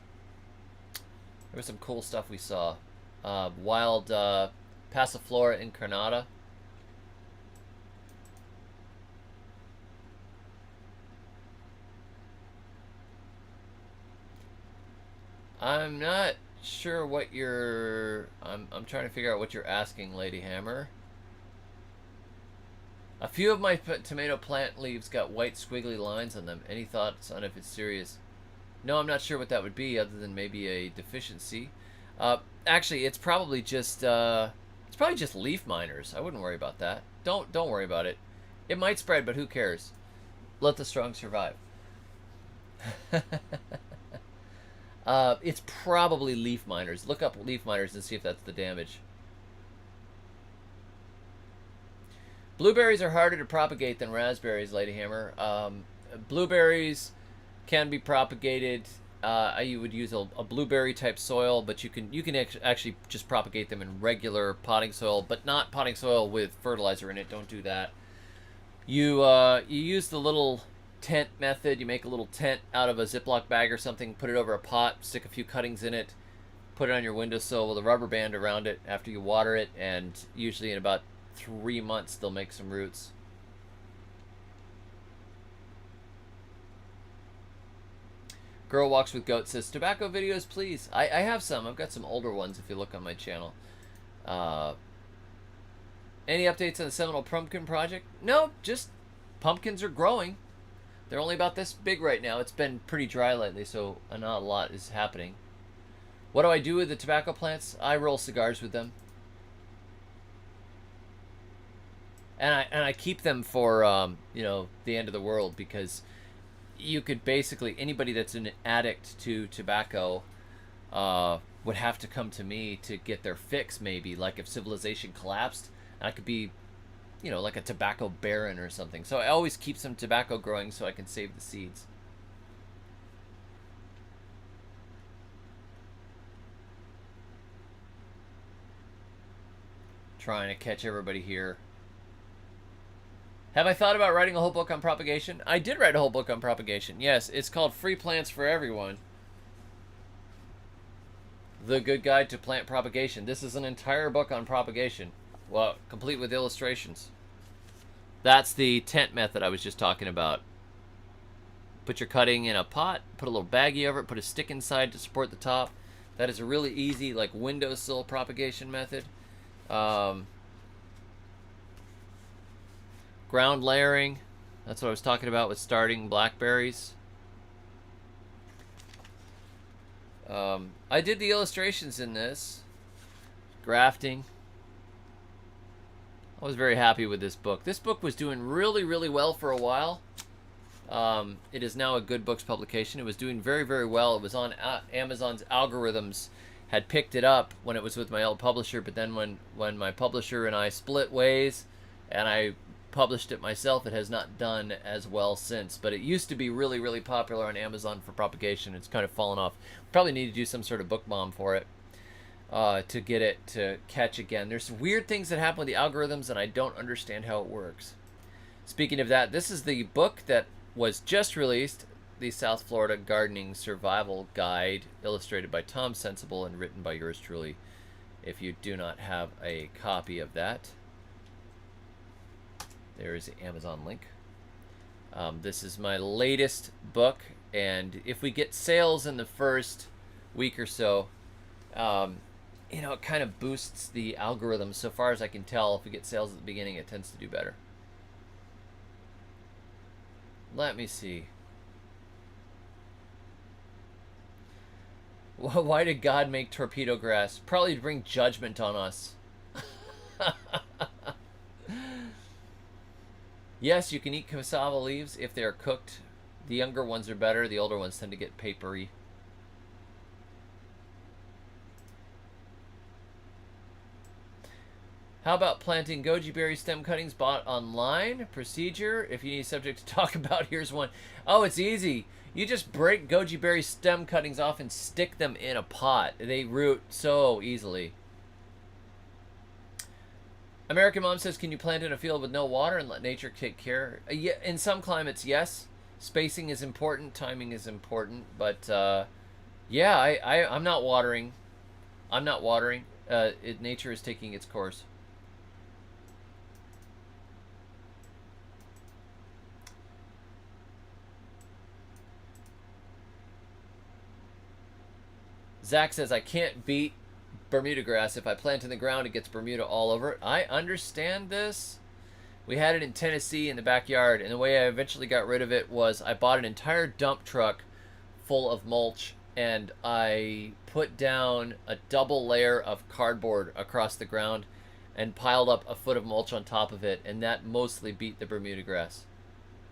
There was some cool stuff we saw. Wild Passiflora incarnata. I'm not sure what you're... I'm trying to figure out what you're asking, Lady Hammer. A few of my tomato plant leaves got white squiggly lines on them. Any thoughts on if it's serious? No, I'm not sure what that would be, other than maybe a deficiency. Actually, it's probably just leaf miners. I wouldn't worry about that. Don't worry about it. It might spread, but who cares? Let the strong survive. It's probably leaf miners. Look up leaf miners and see if that's the damage. Blueberries are harder to propagate than raspberries, Lady Hammer. Blueberries can be propagated. You would use a blueberry type soil, but you can actually just propagate them in regular potting soil, but not potting soil with fertilizer in it. Don't do that. You use the little tent method. You make a little tent out of a Ziploc bag or something, put it over a pot, stick a few cuttings in it, put it on your windowsill with a rubber band around it after you water it, and usually in about 3 months they'll make some roots. Girl Walks with Goat says, tobacco videos, please. I have some. I've got some older ones if you look on my channel. Any updates on the Seminole Pumpkin Project? No, just pumpkins are growing. They're only about this big right now. It's been pretty dry lately, so not a lot is happening. What do I do with the tobacco plants? I roll cigars with them. And I keep them for, the end of the world, because you could basically, anybody that's an addict to tobacco would have to come to me to get their fix, maybe. Like if civilization collapsed, I could be, like a tobacco baron or something. So I always keep some tobacco growing so I can save the seeds. Trying to catch everybody here. Have I thought about writing a whole book on propagation? I did write a whole book on propagation. Yes, it's called Free Plants for Everyone. The Good Guide to Plant Propagation. This is an entire book on propagation. Well, complete with illustrations. That's the tent method I was just talking about. Put your cutting in a pot, put a little baggie over it, put a stick inside to support the top. That is a really easy, like, windowsill propagation method. Ground layering. That's what I was talking about with starting blackberries. I did the illustrations in this. Grafting. I was very happy with this book. This book was doing really, really well for a while. It is now a Good Books publication. It was doing very, very well. It was on Amazon's algorithms. Had picked it up when it was with my old publisher, but then when my publisher and I split ways and I published it myself, it has not done as well since. But it used to be really, really popular on Amazon for propagation. It's kind of fallen off. Probably need to do some sort of book bomb for it to get it to catch again. There's some weird things that happen with the algorithms, and I don't understand how it works. Speaking of that, this is the book that was just released, the South Florida Gardening Survival Guide, illustrated by Tom Sensible and written by yours truly. If you do not have a copy of that, there is the Amazon link. This is my latest book, and if we get sales in the first week or so, it kind of boosts the algorithm. So far as I can tell, if we get sales at the beginning, it tends to do better. Let me see. Why did God make torpedo grass? Probably to bring judgment on us. Yes, you can eat cassava leaves if they are cooked. The younger ones are better. The older ones tend to get papery. How about planting goji berry stem cuttings bought online? Procedure. If you need a subject to talk about, here's one. Oh, it's easy. You just break goji berry stem cuttings off and stick them in a pot. They root so easily. American Mom says, can you plant in a field with no water and let nature take care? Yeah, in some climates, yes. Spacing is important. Timing is important. But, yeah, I'm not watering. I'm not watering. Nature is taking its course. Zach says, I can't beat Bermuda grass. If I plant in the ground, it gets Bermuda all over it. I understand this. We had it in Tennessee in the backyard, and the way I eventually got rid of it was I bought an entire dump truck full of mulch, and I put down a double layer of cardboard across the ground and piled up a foot of mulch on top of it, and that mostly beat the Bermuda grass.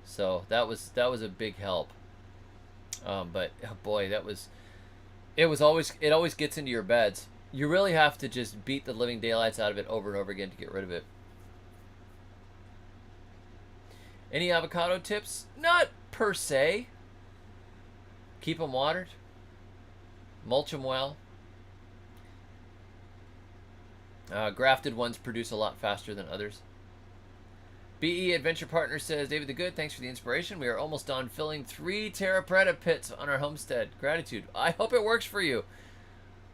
So that was a big help. But oh boy, it always gets into your beds. You really have to just beat the living daylights out of it over and over again to get rid of it. Any avocado tips? Not per se. Keep them watered. Mulch them well. Grafted ones produce a lot faster than others. BE Adventure Partner says, David the Good, thanks for the inspiration. We are almost done filling 3 Terra Preta pits on our homestead. Gratitude. I hope it works for you.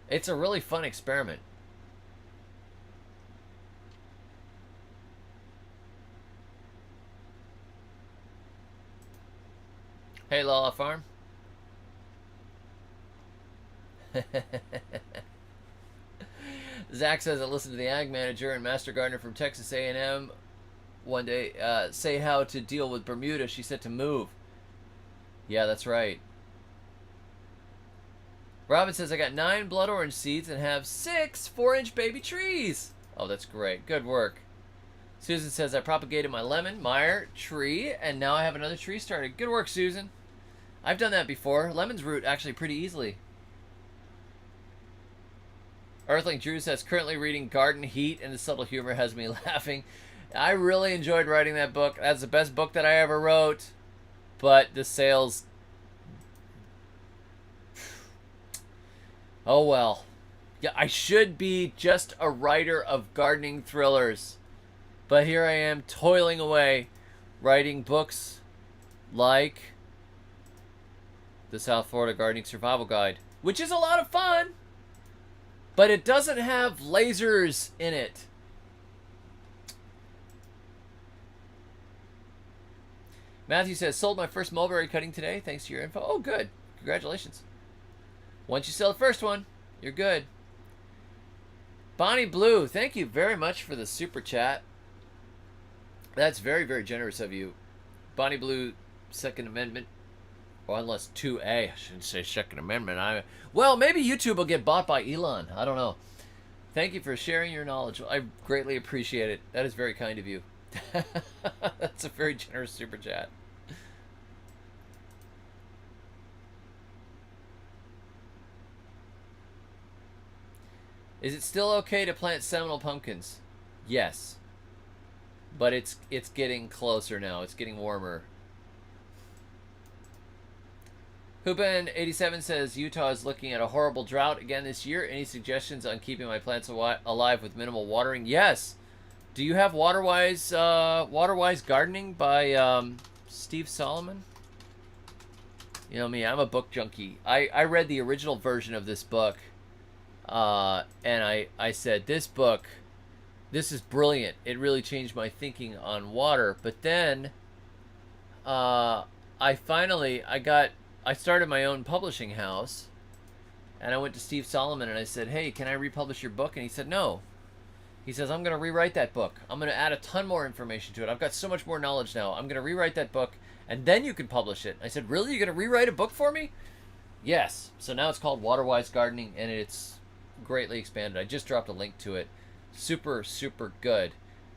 It's a really fun experiment. Hey, Lala Farm. Zach says, I listened to the Ag Manager and Master Gardener from Texas A&M one day say how to deal with Bermuda. She said to move. Yeah, that's right. Robin says, I got 9 blood orange seeds and have 6 4-inch baby trees. Oh, that's great. Good work. Susan says, I propagated my lemon Meyer tree, and now I have another tree started. Good work, Susan. I've done that before. Lemons root actually pretty easily. Earthling Drew says, currently reading Garden Heat, and the subtle humor has me laughing. I really enjoyed writing that book. That's the best book that I ever wrote. But the sales... Oh, well. Yeah, I should be just a writer of gardening thrillers. But here I am, toiling away, writing books like the South Florida Gardening Survival Guide, which is a lot of fun, but it doesn't have lasers in it. Matthew says, sold my first mulberry cutting today. Thanks to your info. Oh, good. Congratulations. Once you sell the first one, you're good. Bonnie Blue, thank you very much for the super chat. That's very, very generous of you. Bonnie Blue, Second Amendment. Or unless 2A, I shouldn't say Second Amendment. Well, maybe YouTube will get bought by Elon. I don't know. Thank you for sharing your knowledge. I greatly appreciate it. That is very kind of you. That's a very generous super chat. Is it still okay to plant Seminole pumpkins? Yes. But it's getting closer now. It's getting warmer. Hoopan87 says, Utah is looking at a horrible drought again this year. Any suggestions on keeping my plants alive with minimal watering? Yes. Do you have Waterwise Gardening by Steve Solomon? You know me, I'm a book junkie. I read the original version of this book. And I said, this book, this is brilliant. It really changed my thinking on water. But then, I started my own publishing house, and I went to Steve Solomon and I said, hey, can I republish your book? And he said, no. He says, I'm going to rewrite that book. I'm going to add a ton more information to it. I've got so much more knowledge now. I'm going to rewrite that book, and then you can publish it. I said, really? You're going to rewrite a book for me? Yes. So now it's called Waterwise Gardening, and it's greatly expanded. I just dropped a link to it. Super, super good.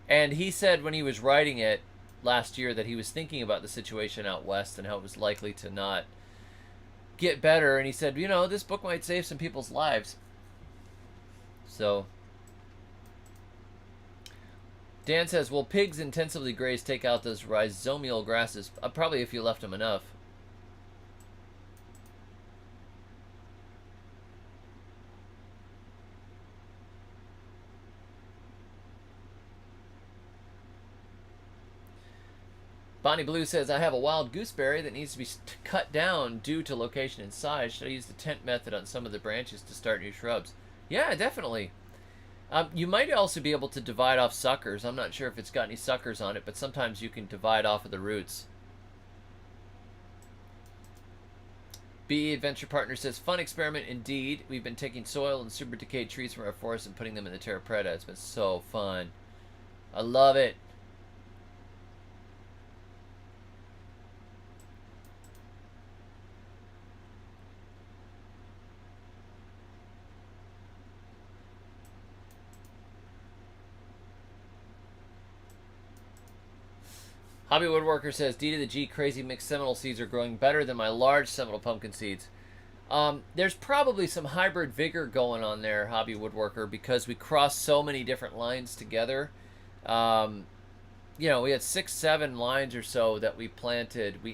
And he said when he was writing it last year that he was thinking about the situation out west and how it was likely to not get better. And he said, you know, this book might save some people's lives. So Dan says, will pigs intensively graze take out those rhizomial grasses? Probably if you left them enough. Bonnie Blue says, I have a wild gooseberry that needs to be cut down due to location and size. Should I use the tent method on some of the branches to start new shrubs? Yeah, definitely. You might also be able to divide off suckers. I'm not sure if it's got any suckers on it, but sometimes you can divide off of the roots. BE Adventure Partner says, fun experiment indeed. We've been taking soil and super decayed trees from our forest and putting them in the terra preta. It's been so fun. I love it. Hobby Woodworker says, D to the G crazy mixed seminal seeds are growing better than my large seminal pumpkin seeds. There's probably some hybrid vigor going on there, Hobby Woodworker, because we crossed so many different lines together. You know, we had 6, 7 lines or so that we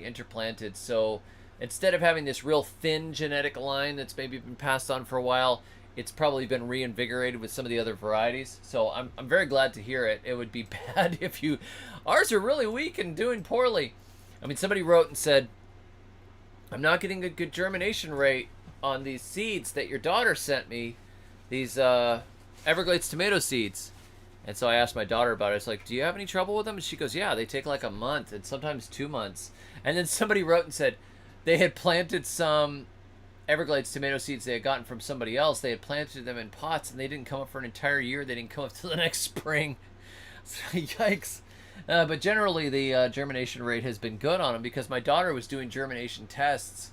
interplanted. So instead of having this real thin genetic line that's maybe been passed on for a while, it's probably been reinvigorated with some of the other varieties. So I'm very glad to hear it. It would be bad if you... Ours are really weak and doing poorly. I mean, somebody wrote and said, I'm not getting a good germination rate on these seeds that your daughter sent me. These Everglades tomato seeds. And so I asked my daughter about it. I was like, do you have any trouble with them? And she goes, yeah, they take like a month and sometimes 2 months. And then somebody wrote and said they had planted some Everglades tomato seeds they had gotten from somebody else. They had planted them in pots and they didn't come up for an entire year. They didn't come up till the next spring. So, yikes. But generally the germination rate has been good on them because my daughter was doing germination tests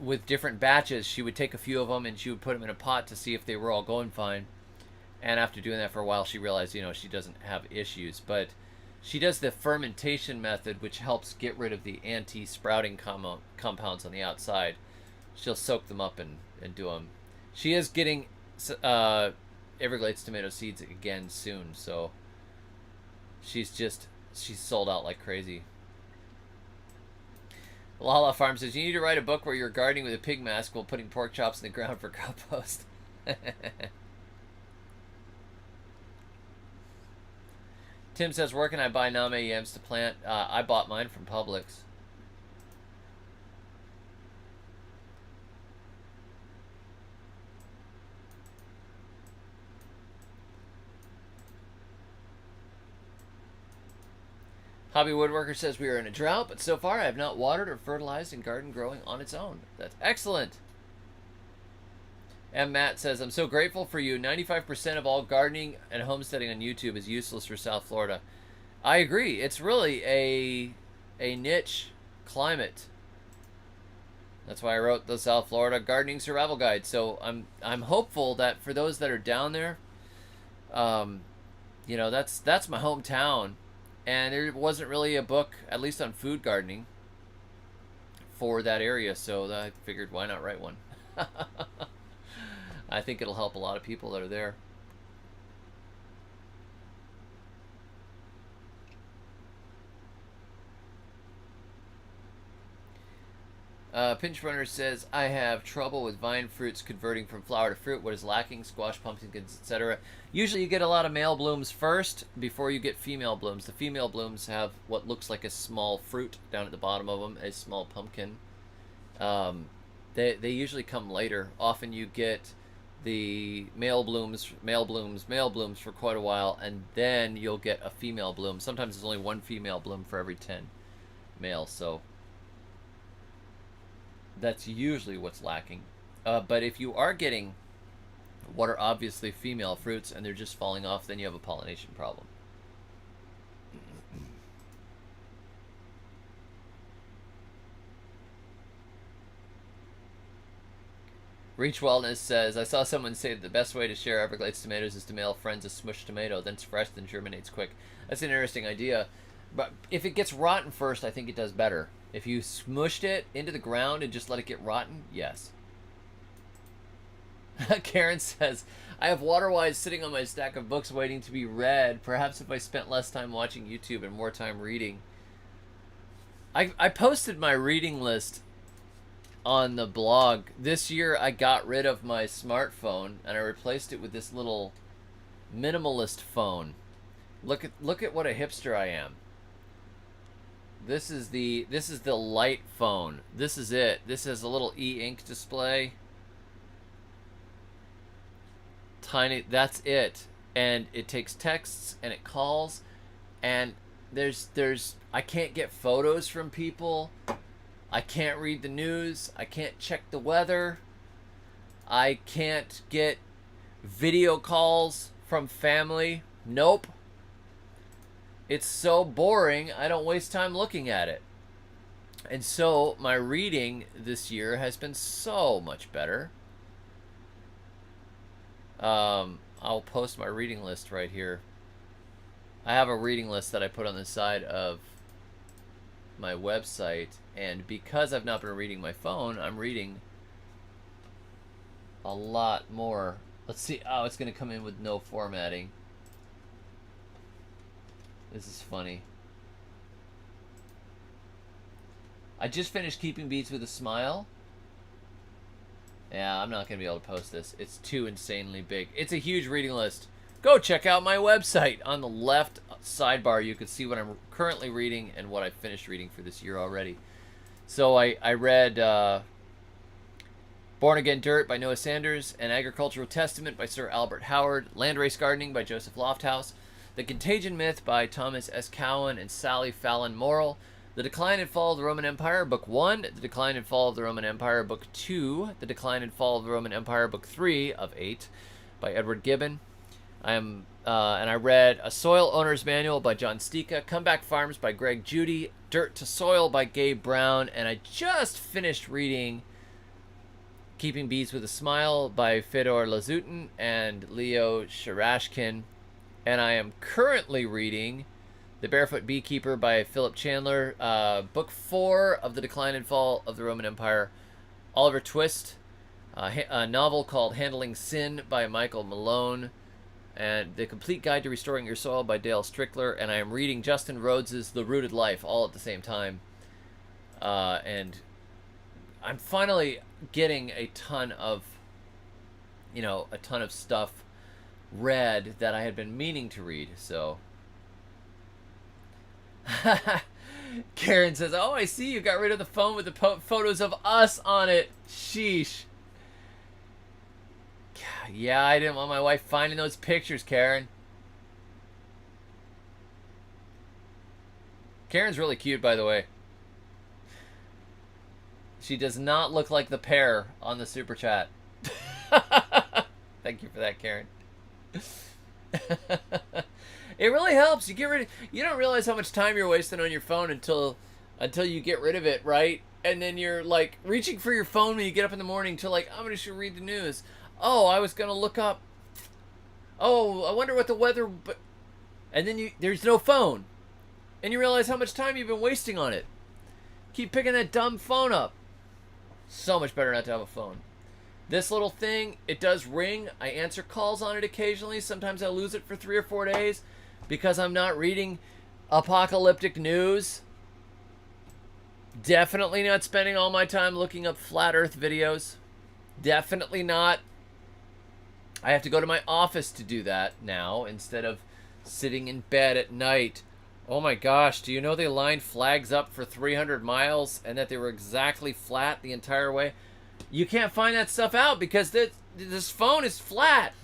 with different batches. She would take a few of them and she would put them in a pot to see if they were all going fine. And after doing that for a while, she realized, you know, she doesn't have issues. But she does the fermentation method, which helps get rid of the anti-sprouting compounds on the outside. She'll soak them up and do them. She is getting Everglades tomato seeds again soon, so she's sold out like crazy. Lala Farm says, you need to write a book where you're gardening with a pig mask while putting pork chops in the ground for compost. Tim says, where can I buy Name yams to plant? I bought mine from Publix. Hobby Woodworker says, we are in a drought, but so far I have not watered or fertilized and garden growing on its own. That's excellent. And Matt says, I'm so grateful for you. 95% of all gardening and homesteading on YouTube is useless for South Florida. I agree. It's really a niche climate. That's why I wrote the South Florida Gardening Survival Guide. So I'm hopeful that for those that are down there, you know, that's my hometown. And there wasn't really a book, at least on food gardening, for that area. So I figured, why not write one? I think it'll help a lot of people that are there. Pinch Runner says, I have trouble with vine fruits converting from flower to fruit. What is lacking? Squash, pumpkins, etc. Usually you get a lot of male blooms first before you get female blooms. The female blooms have what looks like a small fruit down at the bottom of them, a small pumpkin. They usually come later. Often you get the male blooms for quite a while, and then you'll get a female bloom. Sometimes there's only one female bloom for every 10 males, so that's usually what's lacking. But if you are getting what are obviously female fruits and they're just falling off, then you have a pollination problem. Reach Wellness says, I saw someone say that the best way to share Everglades tomatoes is to mail friends a smushed tomato, then it's fresh, then germinates quick. That's an interesting idea. But if it gets rotten first, I think it does better. If you smushed it into the ground and just let it get rotten, yes. Karen says, I have Waterwise sitting on my stack of books waiting to be read. Perhaps if I spent less time watching YouTube and more time reading. I posted my reading list on the blog. This year I got rid of my smartphone and I replaced it with this little minimalist phone. Look at what a hipster I am. This is the light phone. This is it. This has a little e-ink display. Tiny, that's it. And it takes texts and it calls, and there's I can't get photos from people. I can't read the news. I can't check the weather. I can't get video calls from family. Nope. It's so boring, I don't waste time looking at it. And so my reading this year has been so much better. I'll post my reading list right here. I have a reading list that I put on the side of my website, and because I've not been reading my phone, I'm reading a lot more. Let's see. Oh, it's going to come in with no formatting. This is funny. I just finished Keeping Beats with a Smile. Yeah, I'm not going to be able to post this. It's too insanely big. It's a huge reading list. Go check out my website. On the left sidebar, you can see what I'm currently reading and what I finished reading for this year already. So I read Born Again Dirt by Noah Sanders, An Agricultural Testament by Sir Albert Howard, Landrace Gardening by Joseph Lofthouse, The Contagion Myth by Thomas S. Cowan and Sally Fallon Morrill, The Decline and Fall of the Roman Empire, Book 1, The Decline and Fall of the Roman Empire, Book 2, The Decline and Fall of the Roman Empire, Book 3 of 8 by Edward Gibbon. And I read A Soil Owner's Manual by John Stika, Comeback Farms by Greg Judy, Dirt to Soil by Gabe Brown, and I just finished reading Keeping Bees with a Smile by Fedor Lazutin and Leo Sharashkin, and I am currently reading The Barefoot Beekeeper by Philip Chandler, Book 4 of The Decline and Fall of the Roman Empire, Oliver Twist, a novel called Handling Sin by Michael Malone, and The Complete Guide to Restoring Your Soil by Dale Strickler, and I am reading Justin Rhodes's The Rooted Life all at the same time. And I'm finally getting a ton of stuff read that I had been meaning to read, so... Karen says, oh, I see you got rid of the phone with the photos of us on it. Sheesh. Yeah, I didn't want my wife finding those pictures, Karen. Karen's really cute, by the way. She does not look like the pair on the super chat. Thank you for that, Karen. It really helps. You get rid of, you don't realize how much time you're wasting on your phone until you get rid of it, right? And then you're like reaching for your phone when you get up in the morning to like, I'm gonna should read the news. Oh, I was gonna look up. Oh, I wonder what the weather. But and then there's no phone, and you realize how much time you've been wasting on it. Keep picking that dumb phone up. So much better not to have a phone. This little thing, it does ring. I answer calls on it occasionally. Sometimes I lose it for 3 or 4 days because I'm not reading apocalyptic news. Definitely not spending all my time looking up flat earth videos. Definitely not. I have to go to my office to do that now instead of sitting in bed at night. Oh my gosh, do you know they lined flags up for 300 miles and that they were exactly flat the entire way? You can't find that stuff out because this phone is flat.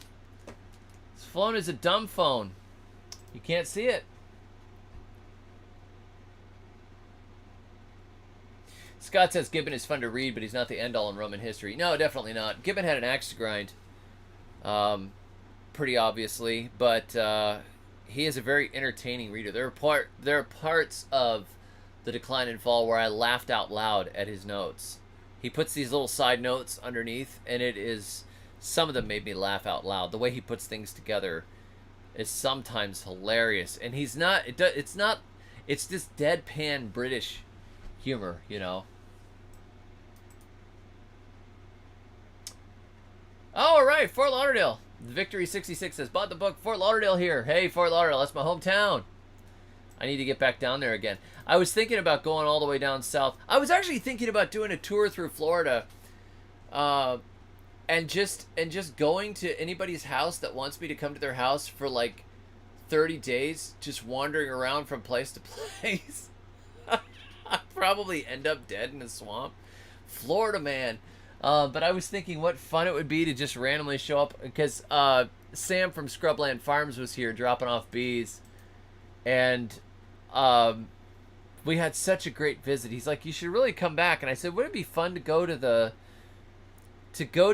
This phone is a dumb phone. You can't see it. Scott says Gibbon is fun to read, but he's not the end-all in Roman history. No, definitely not. Gibbon had an axe to grind, pretty obviously, but he is a very entertaining reader. There are parts of The Decline and Fall where I laughed out loud at his notes. He puts these little side notes underneath, and it is, some of them made me laugh out loud. The way he puts things together is sometimes hilarious, and he's not. It's not. It's this deadpan British humor, you know. Oh, all right, Fort Lauderdale. Victory 66 says, bought the book. Fort Lauderdale here. Hey, Fort Lauderdale, that's my hometown. I need to get back down there again. I was thinking about going all the way down south. I was actually thinking about doing a tour through Florida, and just going to anybody's house that wants me to come to their house for like 30 days, just wandering around from place to place. I'd probably end up dead in a swamp. Florida, man. But I was thinking what fun it would be to just randomly show up, because Sam from Scrubland Farms was here dropping off bees, and we had such a great visit. He's like, you should really come back. And I said, would it be fun to go to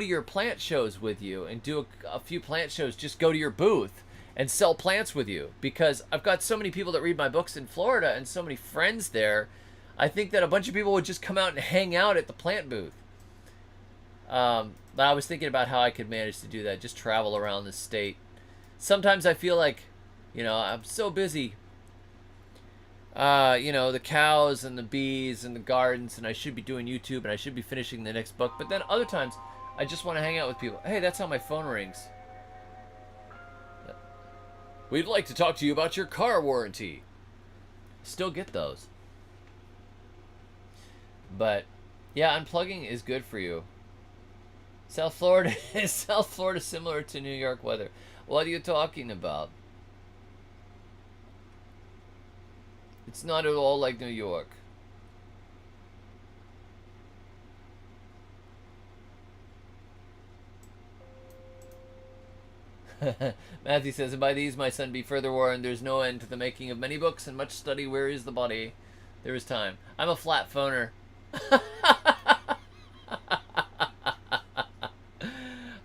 your plant shows with you and do a few plant shows, just go to your booth and sell plants with you, because I've got so many people that read my books in Florida and so many friends there. I think that a bunch of people would just come out and hang out at the plant booth. But I was thinking about how I could manage to do that, just travel around the state. Sometimes I feel like, I'm so busy. The cows and the bees and the gardens, and I should be doing YouTube and I should be finishing the next book. But then other times, I just want to hang out with people. Hey, that's how my phone rings. We'd like to talk to you about your car warranty. Still get those. But, yeah, unplugging is good for you. South Florida is similar to New York weather. What are you talking about? It's not at all like New York. Matthew says, and by these my son be further warned, there's no end to the making of many books, and much study wearies the body. There is time. I'm a flat phoner.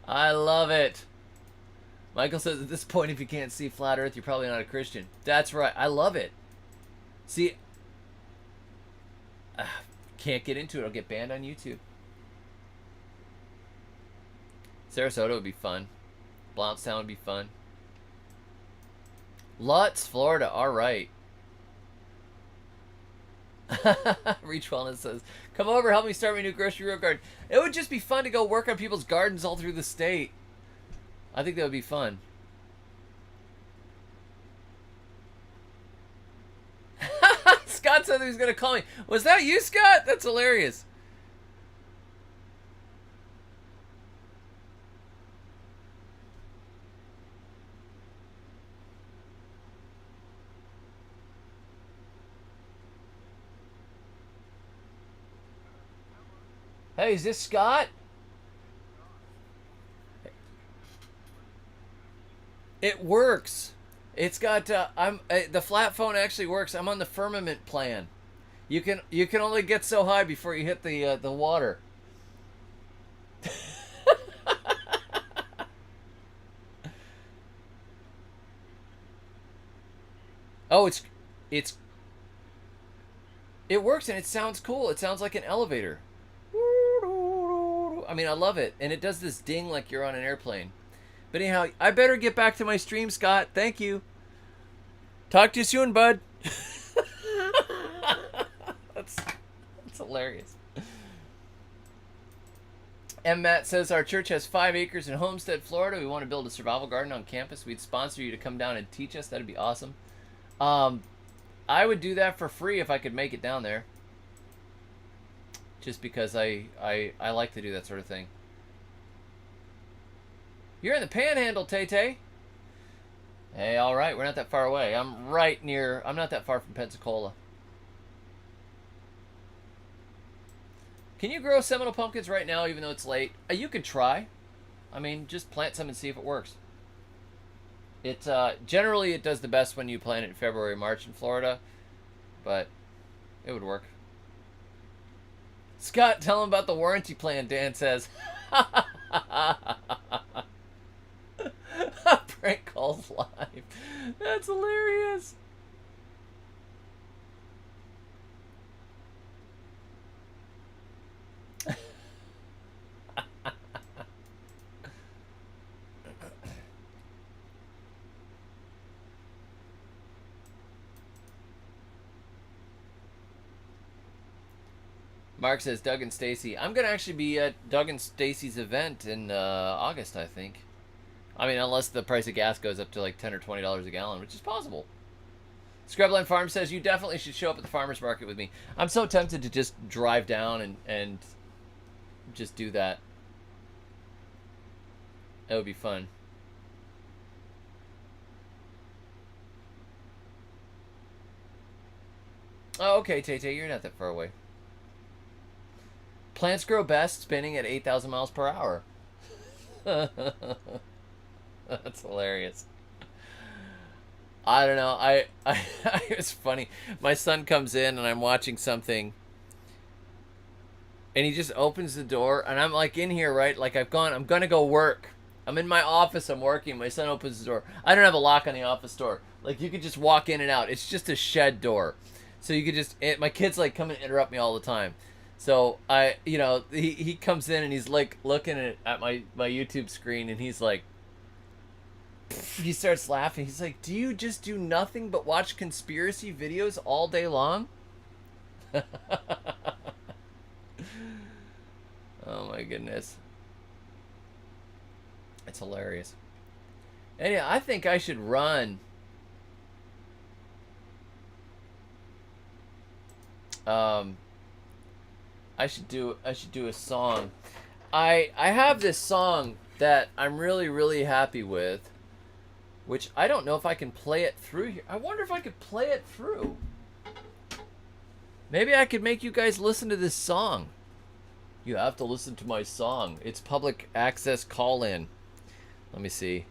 I love it. Michael says, at this point, if you can't see flat earth, you're probably not a Christian. That's right. I love it. See, can't get into it. I'll get banned on YouTube. Sarasota would be fun. Blountstown would be fun. Lutz, Florida. All right. Reach Wellness says, come over, help me start my new grocery road garden. It would just be fun to go work on people's gardens all through the state. I think that would be fun. Scott said he was going to call me. Was that you, Scott? That's hilarious. Hey, is this Scott? It works. It's got the flat phone actually works. I'm on the firmament plan. You can only get so high before you hit the water. Oh, it works and it sounds cool. It sounds like an elevator. I mean, I love it, and it does this ding like you're on an airplane. But anyhow, I better get back to my stream, Scott. Thank you. Talk to you soon, bud. That's hilarious. M. Matt says, our church has 5 acres in Homestead, Florida. We want to build a survival garden on campus. We'd sponsor you to come down and teach us. That'd be awesome. I would do that for free if I could make it down there. Just because I like to do that sort of thing. You're in the Panhandle, Tay-Tay. Hey, all right. We're not that far away. I'm not that far from Pensacola. Can you grow Seminole pumpkins right now, even though it's late? You could try. I mean, just plant some and see if it works. Generally, it does the best when you plant it in February, March in Florida. But it would work. Scott, tell him about the warranty plan, Dan says. Prank calls live. That's hilarious. Mark says Doug and Stacy. I'm gonna actually be at Doug and Stacy's event in August, I think. I mean, unless the price of gas goes up to like $10 or $20 a gallon, which is possible. Scrubline Farm says you definitely should show up at the farmers market with me. I'm so tempted to just drive down and just do that. That would be fun. Oh, okay, Tay-Tay, you're not that far away. Plants grow best spinning at 8,000 miles per hour. That's hilarious. I don't know. It's funny. My son comes in and I'm watching something, and he just opens the door, and I'm like in here, right? Like I'm gonna go work. I'm in my office. I'm working. My son opens the door. I don't have a lock on the office door. Like you could just walk in and out. It's just a shed door, so you could just. My kids like come and interrupt me all the time. So he comes in and he's like looking at my YouTube screen, and he's like. He starts laughing. He's like, do you just do nothing but watch conspiracy videos all day long? Oh my goodness. It's hilarious. And yeah, I think I should run. I should do a song. I have this song that I'm really, really happy with, which I don't know if I can play it through here. I wonder if I could play it through. Maybe I could make you guys listen to this song. You have to listen to my song. It's public access call-in. Let me see.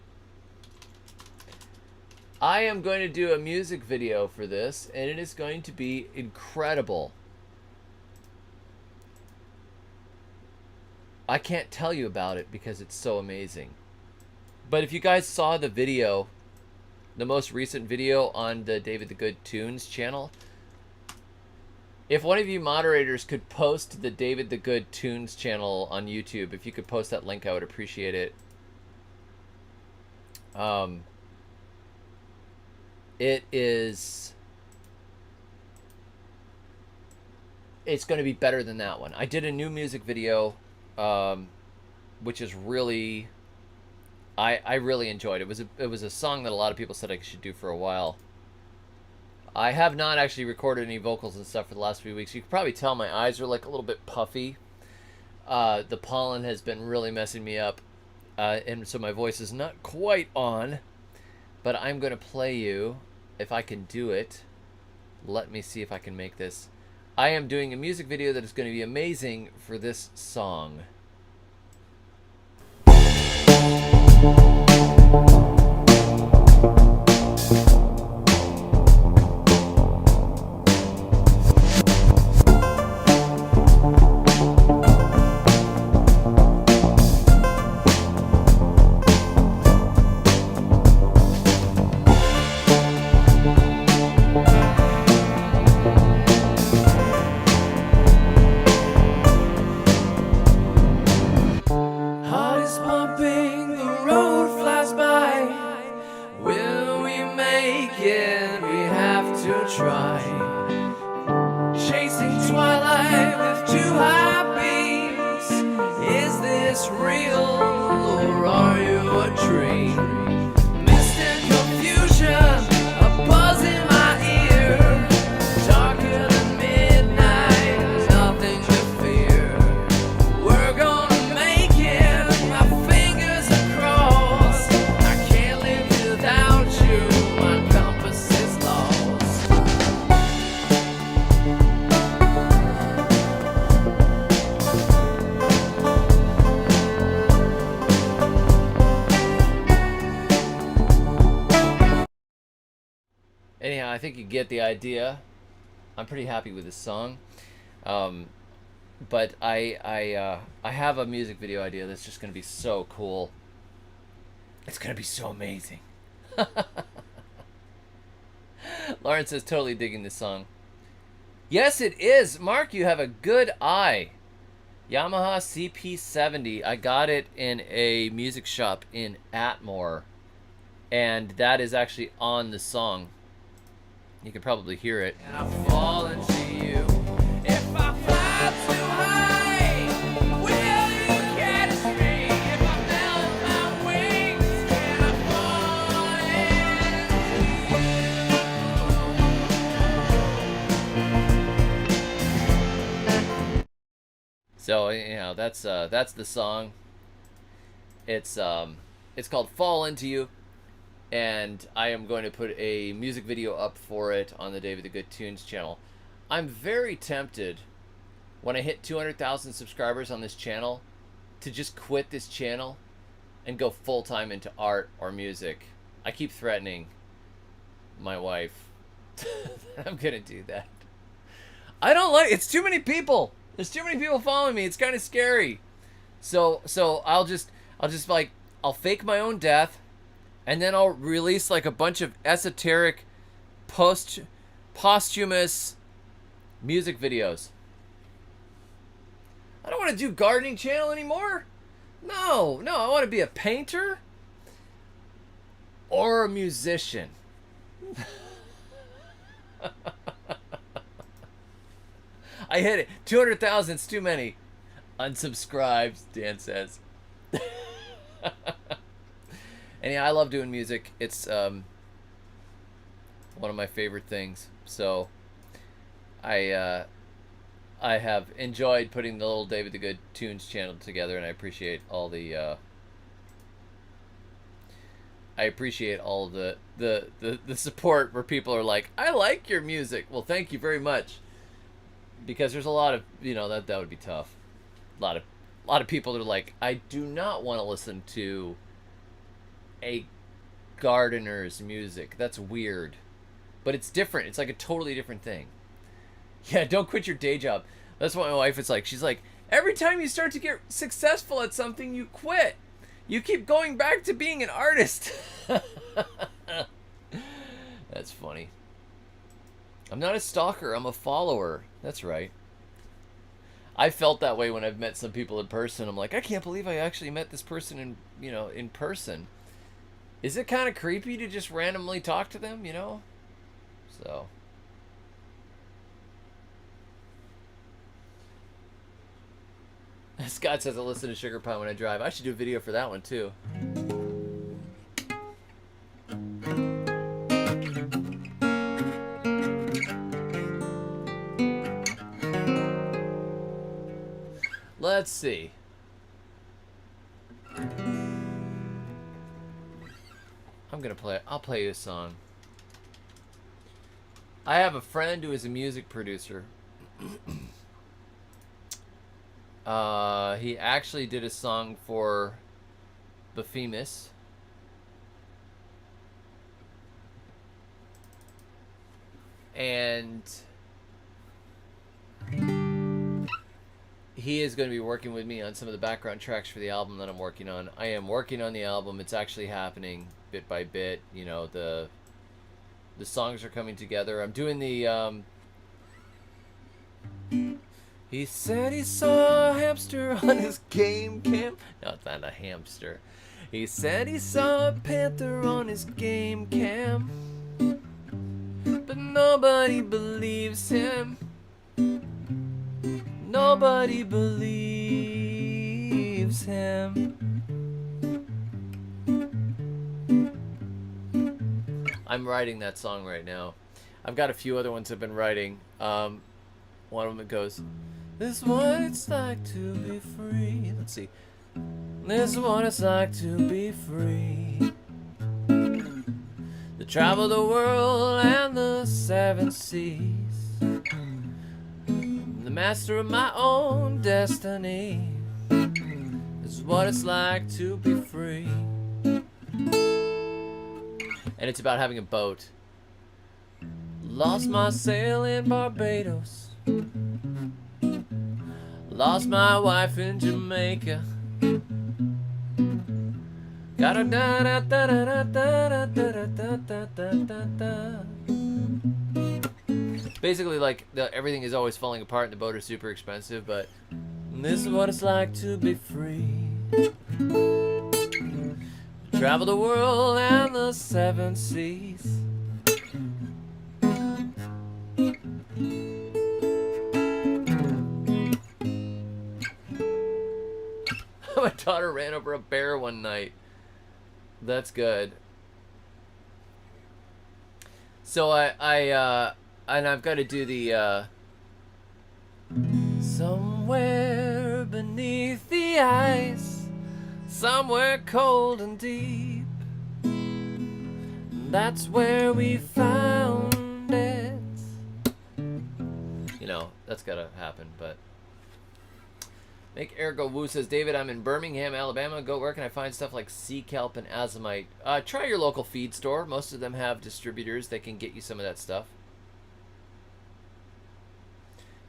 I am going to do a music video for this, and it is going to be incredible. I can't tell you about it because it's so amazing. But if you guys saw the video, the most recent video on the David the Good Tunes channel, if one of you moderators could post the David the Good Tunes channel on YouTube, if you could post that link, I would appreciate it. It's going to be better than that one. I did a new music video, which is really... I really enjoyed it. It was a song that a lot of people said I should do for a while. I have not actually recorded any vocals and stuff for the last few weeks. You can probably tell my eyes are like a little bit puffy. The pollen has been really messing me up, and so my voice is not quite on. But I'm going to play you, if I can do it. Let me see if I can make this. I am doing a music video that is going to be amazing for this song. Anyhow, I think you get the idea. I'm pretty happy with this song, but I have a music video idea that's just gonna be so cool. It's gonna be so amazing. Lauren says totally digging this song. Yes, it is. Mark, you have a good eye. Yamaha CP70. I got it in a music shop in Atmore, and that is actually on the song. You can probably hear it. And I've fallen to you. If I fly too So you know that's the song. It's called "Fall Into You," and I am going to put a music video up for it on the David the Good Tunes channel. I'm very tempted when I hit 200,000 subscribers on this channel to just quit this channel and go full time into art or music. I keep threatening my wife that I'm gonna do that. I don't like it's too many people. There's too many people following me. It's kind of scary. So I'll just like I'll fake my own death, and then I'll release like a bunch of esoteric posthumous music videos. I don't want to do gardening channel anymore. No, I want to be a painter or a musician. I hit it. 200,000's too many. Unsubscribes, Dan says. And yeah, I love doing music. It's one of my favorite things. So I have enjoyed putting the little David the Good Tunes channel together, and I appreciate all the the support where people are like, I like your music. Well, thank you very much. Because there's a lot of, you know, that would be tough. A lot of people are like, I do not want to listen to a gardener's music. That's weird. But it's different. It's like a totally different thing. Yeah, don't quit your day job. That's what my wife is like. She's like, every time you start to get successful at something, you quit. You keep going back to being an artist. That's funny. I'm not a stalker. I'm a follower. That's right. I felt that way when I've met some people in person. I'm like, I can't believe I actually met this person in person. Is it kind of creepy to just randomly talk to them, you know? So. Scott says I listen to Sugar Pine when I drive. I should do a video for that one too. Let's see. I'll play you a song. I have a friend who is a music producer. He actually did a song for Baphemus. And he is going to be working with me on some of the background tracks for the album that I'm working on. I am working on the album. It's actually happening bit by bit. You know, the songs are coming together. I'm doing the he said he saw a hamster on his game cam. No, it's not a hamster. He said he saw a panther on his game cam, but nobody believes him. Nobody believes him. I'm writing that song right now. I've got a few other ones I've been writing. One of them goes, this is what it's like to be free. Let's see. This is what it's like to be free. To travel the world and the seven seas. The master of my own destiny. This is what it's like to be free. And it's about having a boat. Lost my sail in Barbados. Lost my wife in Jamaica. Got a da da da da da da da da da da da. Basically, like everything is always falling apart, and the boat is super expensive. But this is what it's like to be free. Travel the world and the seven seas. My daughter ran over a bear one night. That's good. So and I've got to do the somewhere the ice, somewhere cold and deep. That's where we found it. You know, that's gotta happen, but... Make Air Go Woo says, David, I'm in Birmingham, Alabama. Go, where can I find stuff like sea kelp and azomite? Try your local feed store. Most of them have distributors that can get you some of that stuff.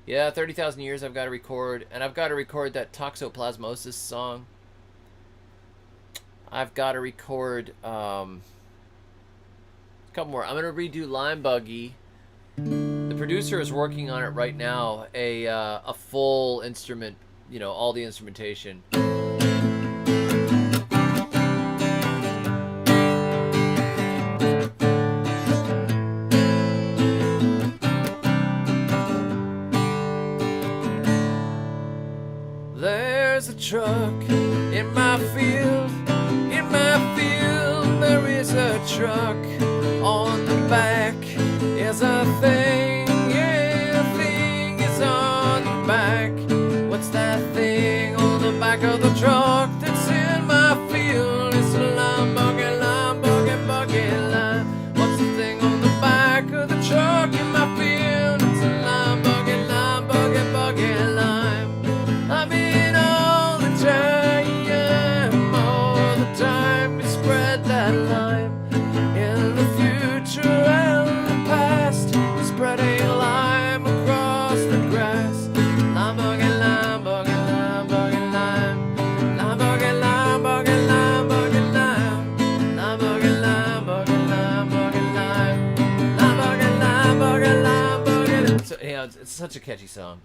Yeah, 30,000 years I've got to record. And I've got to record that toxoplasmosis song. I've got to record a couple more. I'm going to redo Lime Buggy. The producer is working on it right now. A full instrument, you know, all the instrumentation. There's a truck in my field, there is a truck. On the back is a thing, yeah, a thing is on the back. What's that thing on the back of the truck that's in my field? It's a lime buggy, buggy line. What's the thing on the back of the truck in my field? It's a lime buggy, buggy line. I mean all the time we spread that lime. In the future and the past, spreading lime across the grass. Lime buggy, lime buggy, lime buggy, lime. Lime buggy, lime buggy, lime buggy, lime. Lime buggy, lime buggy, lime buggy, lime. Lime buggy, lime buggy, lime buggy. So, yeah, it's such a catchy song.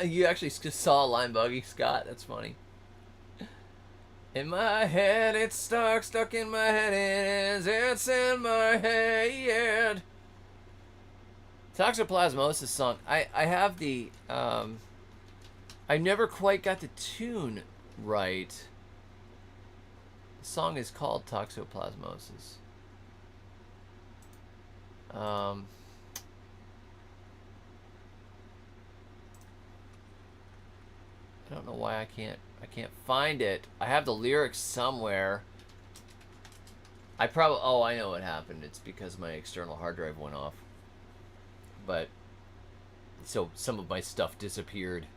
You actually just saw Lime Buggy, Scott. That's funny. In my head, it's stuck in my head, it is, it's in my head. Toxoplasmosis song. I have the, I never quite got the tune right. The song is called Toxoplasmosis. I don't know why I can't find it. I have the lyrics somewhere. I know what happened. It's because my external hard drive went off. But so some of my stuff disappeared.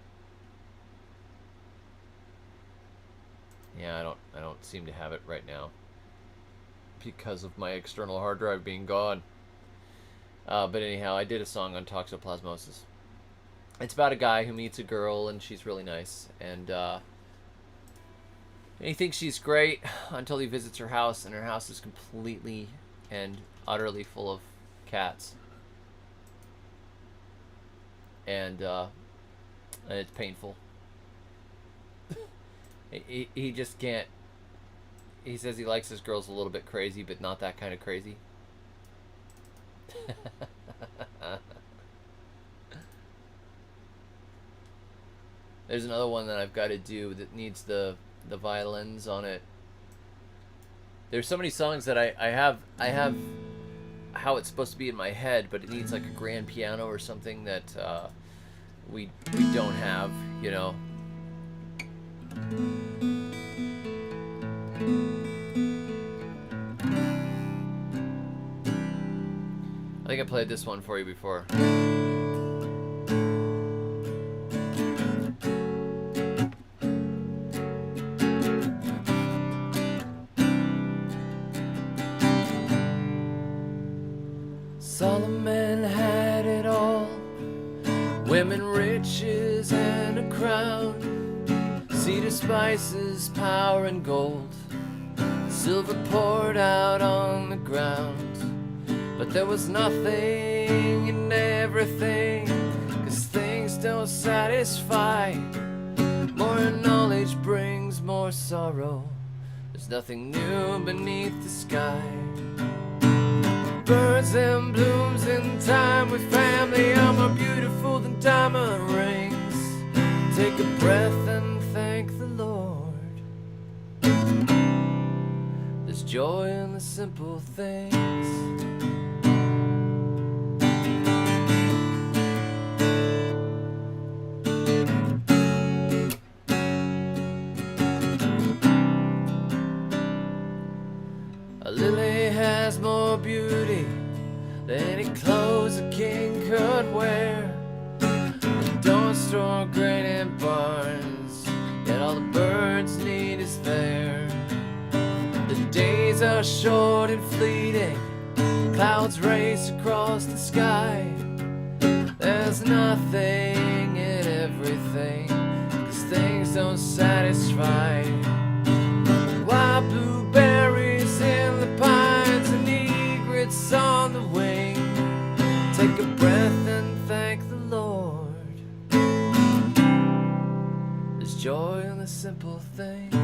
Yeah, I don't seem to have it right now because of my external hard drive being gone. But anyhow, I did a song on toxoplasmosis. It's about a guy who meets a girl and she's really nice, and he thinks she's great until he visits her house, and her house is completely and utterly full of cats. And it's painful. He just can't. He says he likes his girls a little bit crazy, but not that kind of crazy. There's another one that I've got to do that needs the violins on it. There's so many songs that I have how it's supposed to be in my head, but it needs like a grand piano or something that we don't have, you know. I think I played this one for you before. Solomon had it all, women, riches, and a crown, cedar spices, power, and gold, silver poured out on the ground. But there was nothing in everything, 'cause things don't satisfy. More knowledge brings more sorrow. There's nothing new beneath the sky. Birds and blooms in time with family are more beautiful than diamond rings. Take a breath and thank the Lord. There's joy in the simple things. lily has more beauty than any clothes a king could wear. Don't store grain in barns, yet all the birds need is there. The days are short and fleeting, clouds race across the sky. There's nothing in everything, 'cause things don't satisfy. Wild blueberries in the pines and egrets on the wing. Take a breath and thank the Lord. There's joy in the simple things.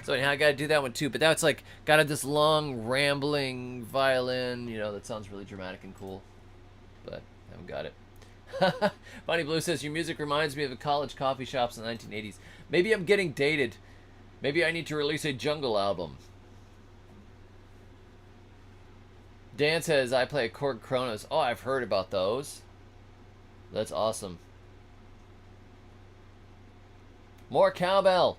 So anyhow, I gotta do that one too, but that's like got this long rambling violin, you know, that sounds really dramatic and cool, but I haven't got it. Bonnie Blue says, your music reminds me of the college coffee shops in the 1980s. Maybe I'm getting dated. Maybe I need to release a jungle album. Dan says, I play a Korg Kronos. Oh, I've heard about those. That's awesome. More cowbell.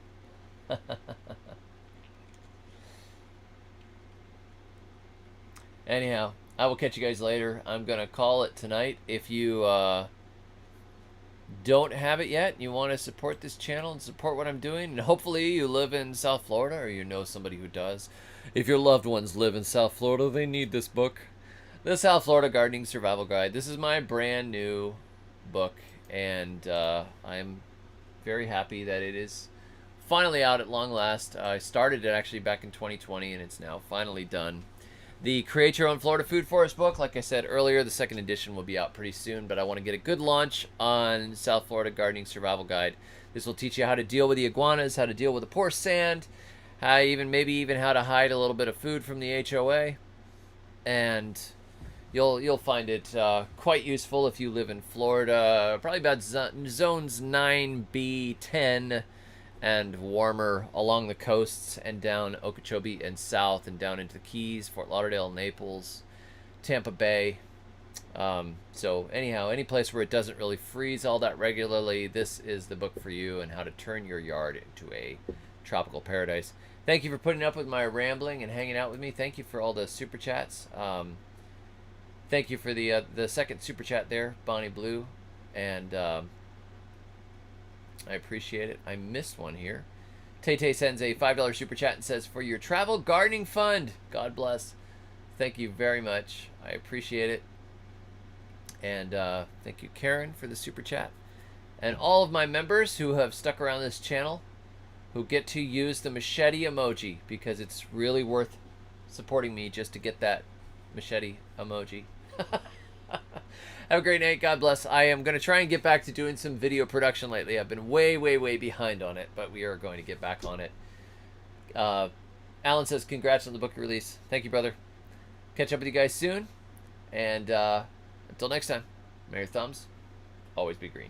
Anyhow, I will catch you guys later. I'm going to call it tonight. If you don't have it yet, you want to support this channel and support what I'm doing, and hopefully you live in South Florida or you know somebody who does. If your loved ones live in South Florida, they need this book. The South Florida Gardening Survival Guide. This is my brand new book, and I'm very happy that it is finally out at long last. I started it actually back in 2020, and it's now finally done. The Create Your Own Florida Food Forest book, like I said earlier, the second edition will be out pretty soon, but I want to get a good launch on South Florida Gardening Survival Guide. This will teach you how to deal with the iguanas, how to deal with the poor sand, maybe even how to hide a little bit of food from the HOA, and you'll find it quite useful if you live in Florida, probably about zones 9B, 10, and warmer along the coasts and down Okeechobee and south and down into the Keys, Fort Lauderdale, Naples, Tampa Bay. So anyhow, any place where it doesn't really freeze all that regularly, this is the book for you, and how to turn your yard into a tropical paradise. Thank you for putting up with my rambling and hanging out with me. Thank you for all the super chats. Thank you for the second super chat there, Bonnie Blue, and I appreciate it. I missed one here. Tay sends a $5 super chat and says, for your travel gardening fund. God bless. Thank you very much. I appreciate it. And thank you, Karen, for the super chat. And all of my members who have stuck around this channel, who get to use the machete emoji, because it's really worth supporting me just to get that machete emoji. Have a great night. God bless. I am going to try and get back to doing some video production lately. I've been way behind on it, but we are going to get back on it. Alan says, congrats on the book release. Thank you, brother. Catch up with you guys soon. And until next time, may your thumbs always be green.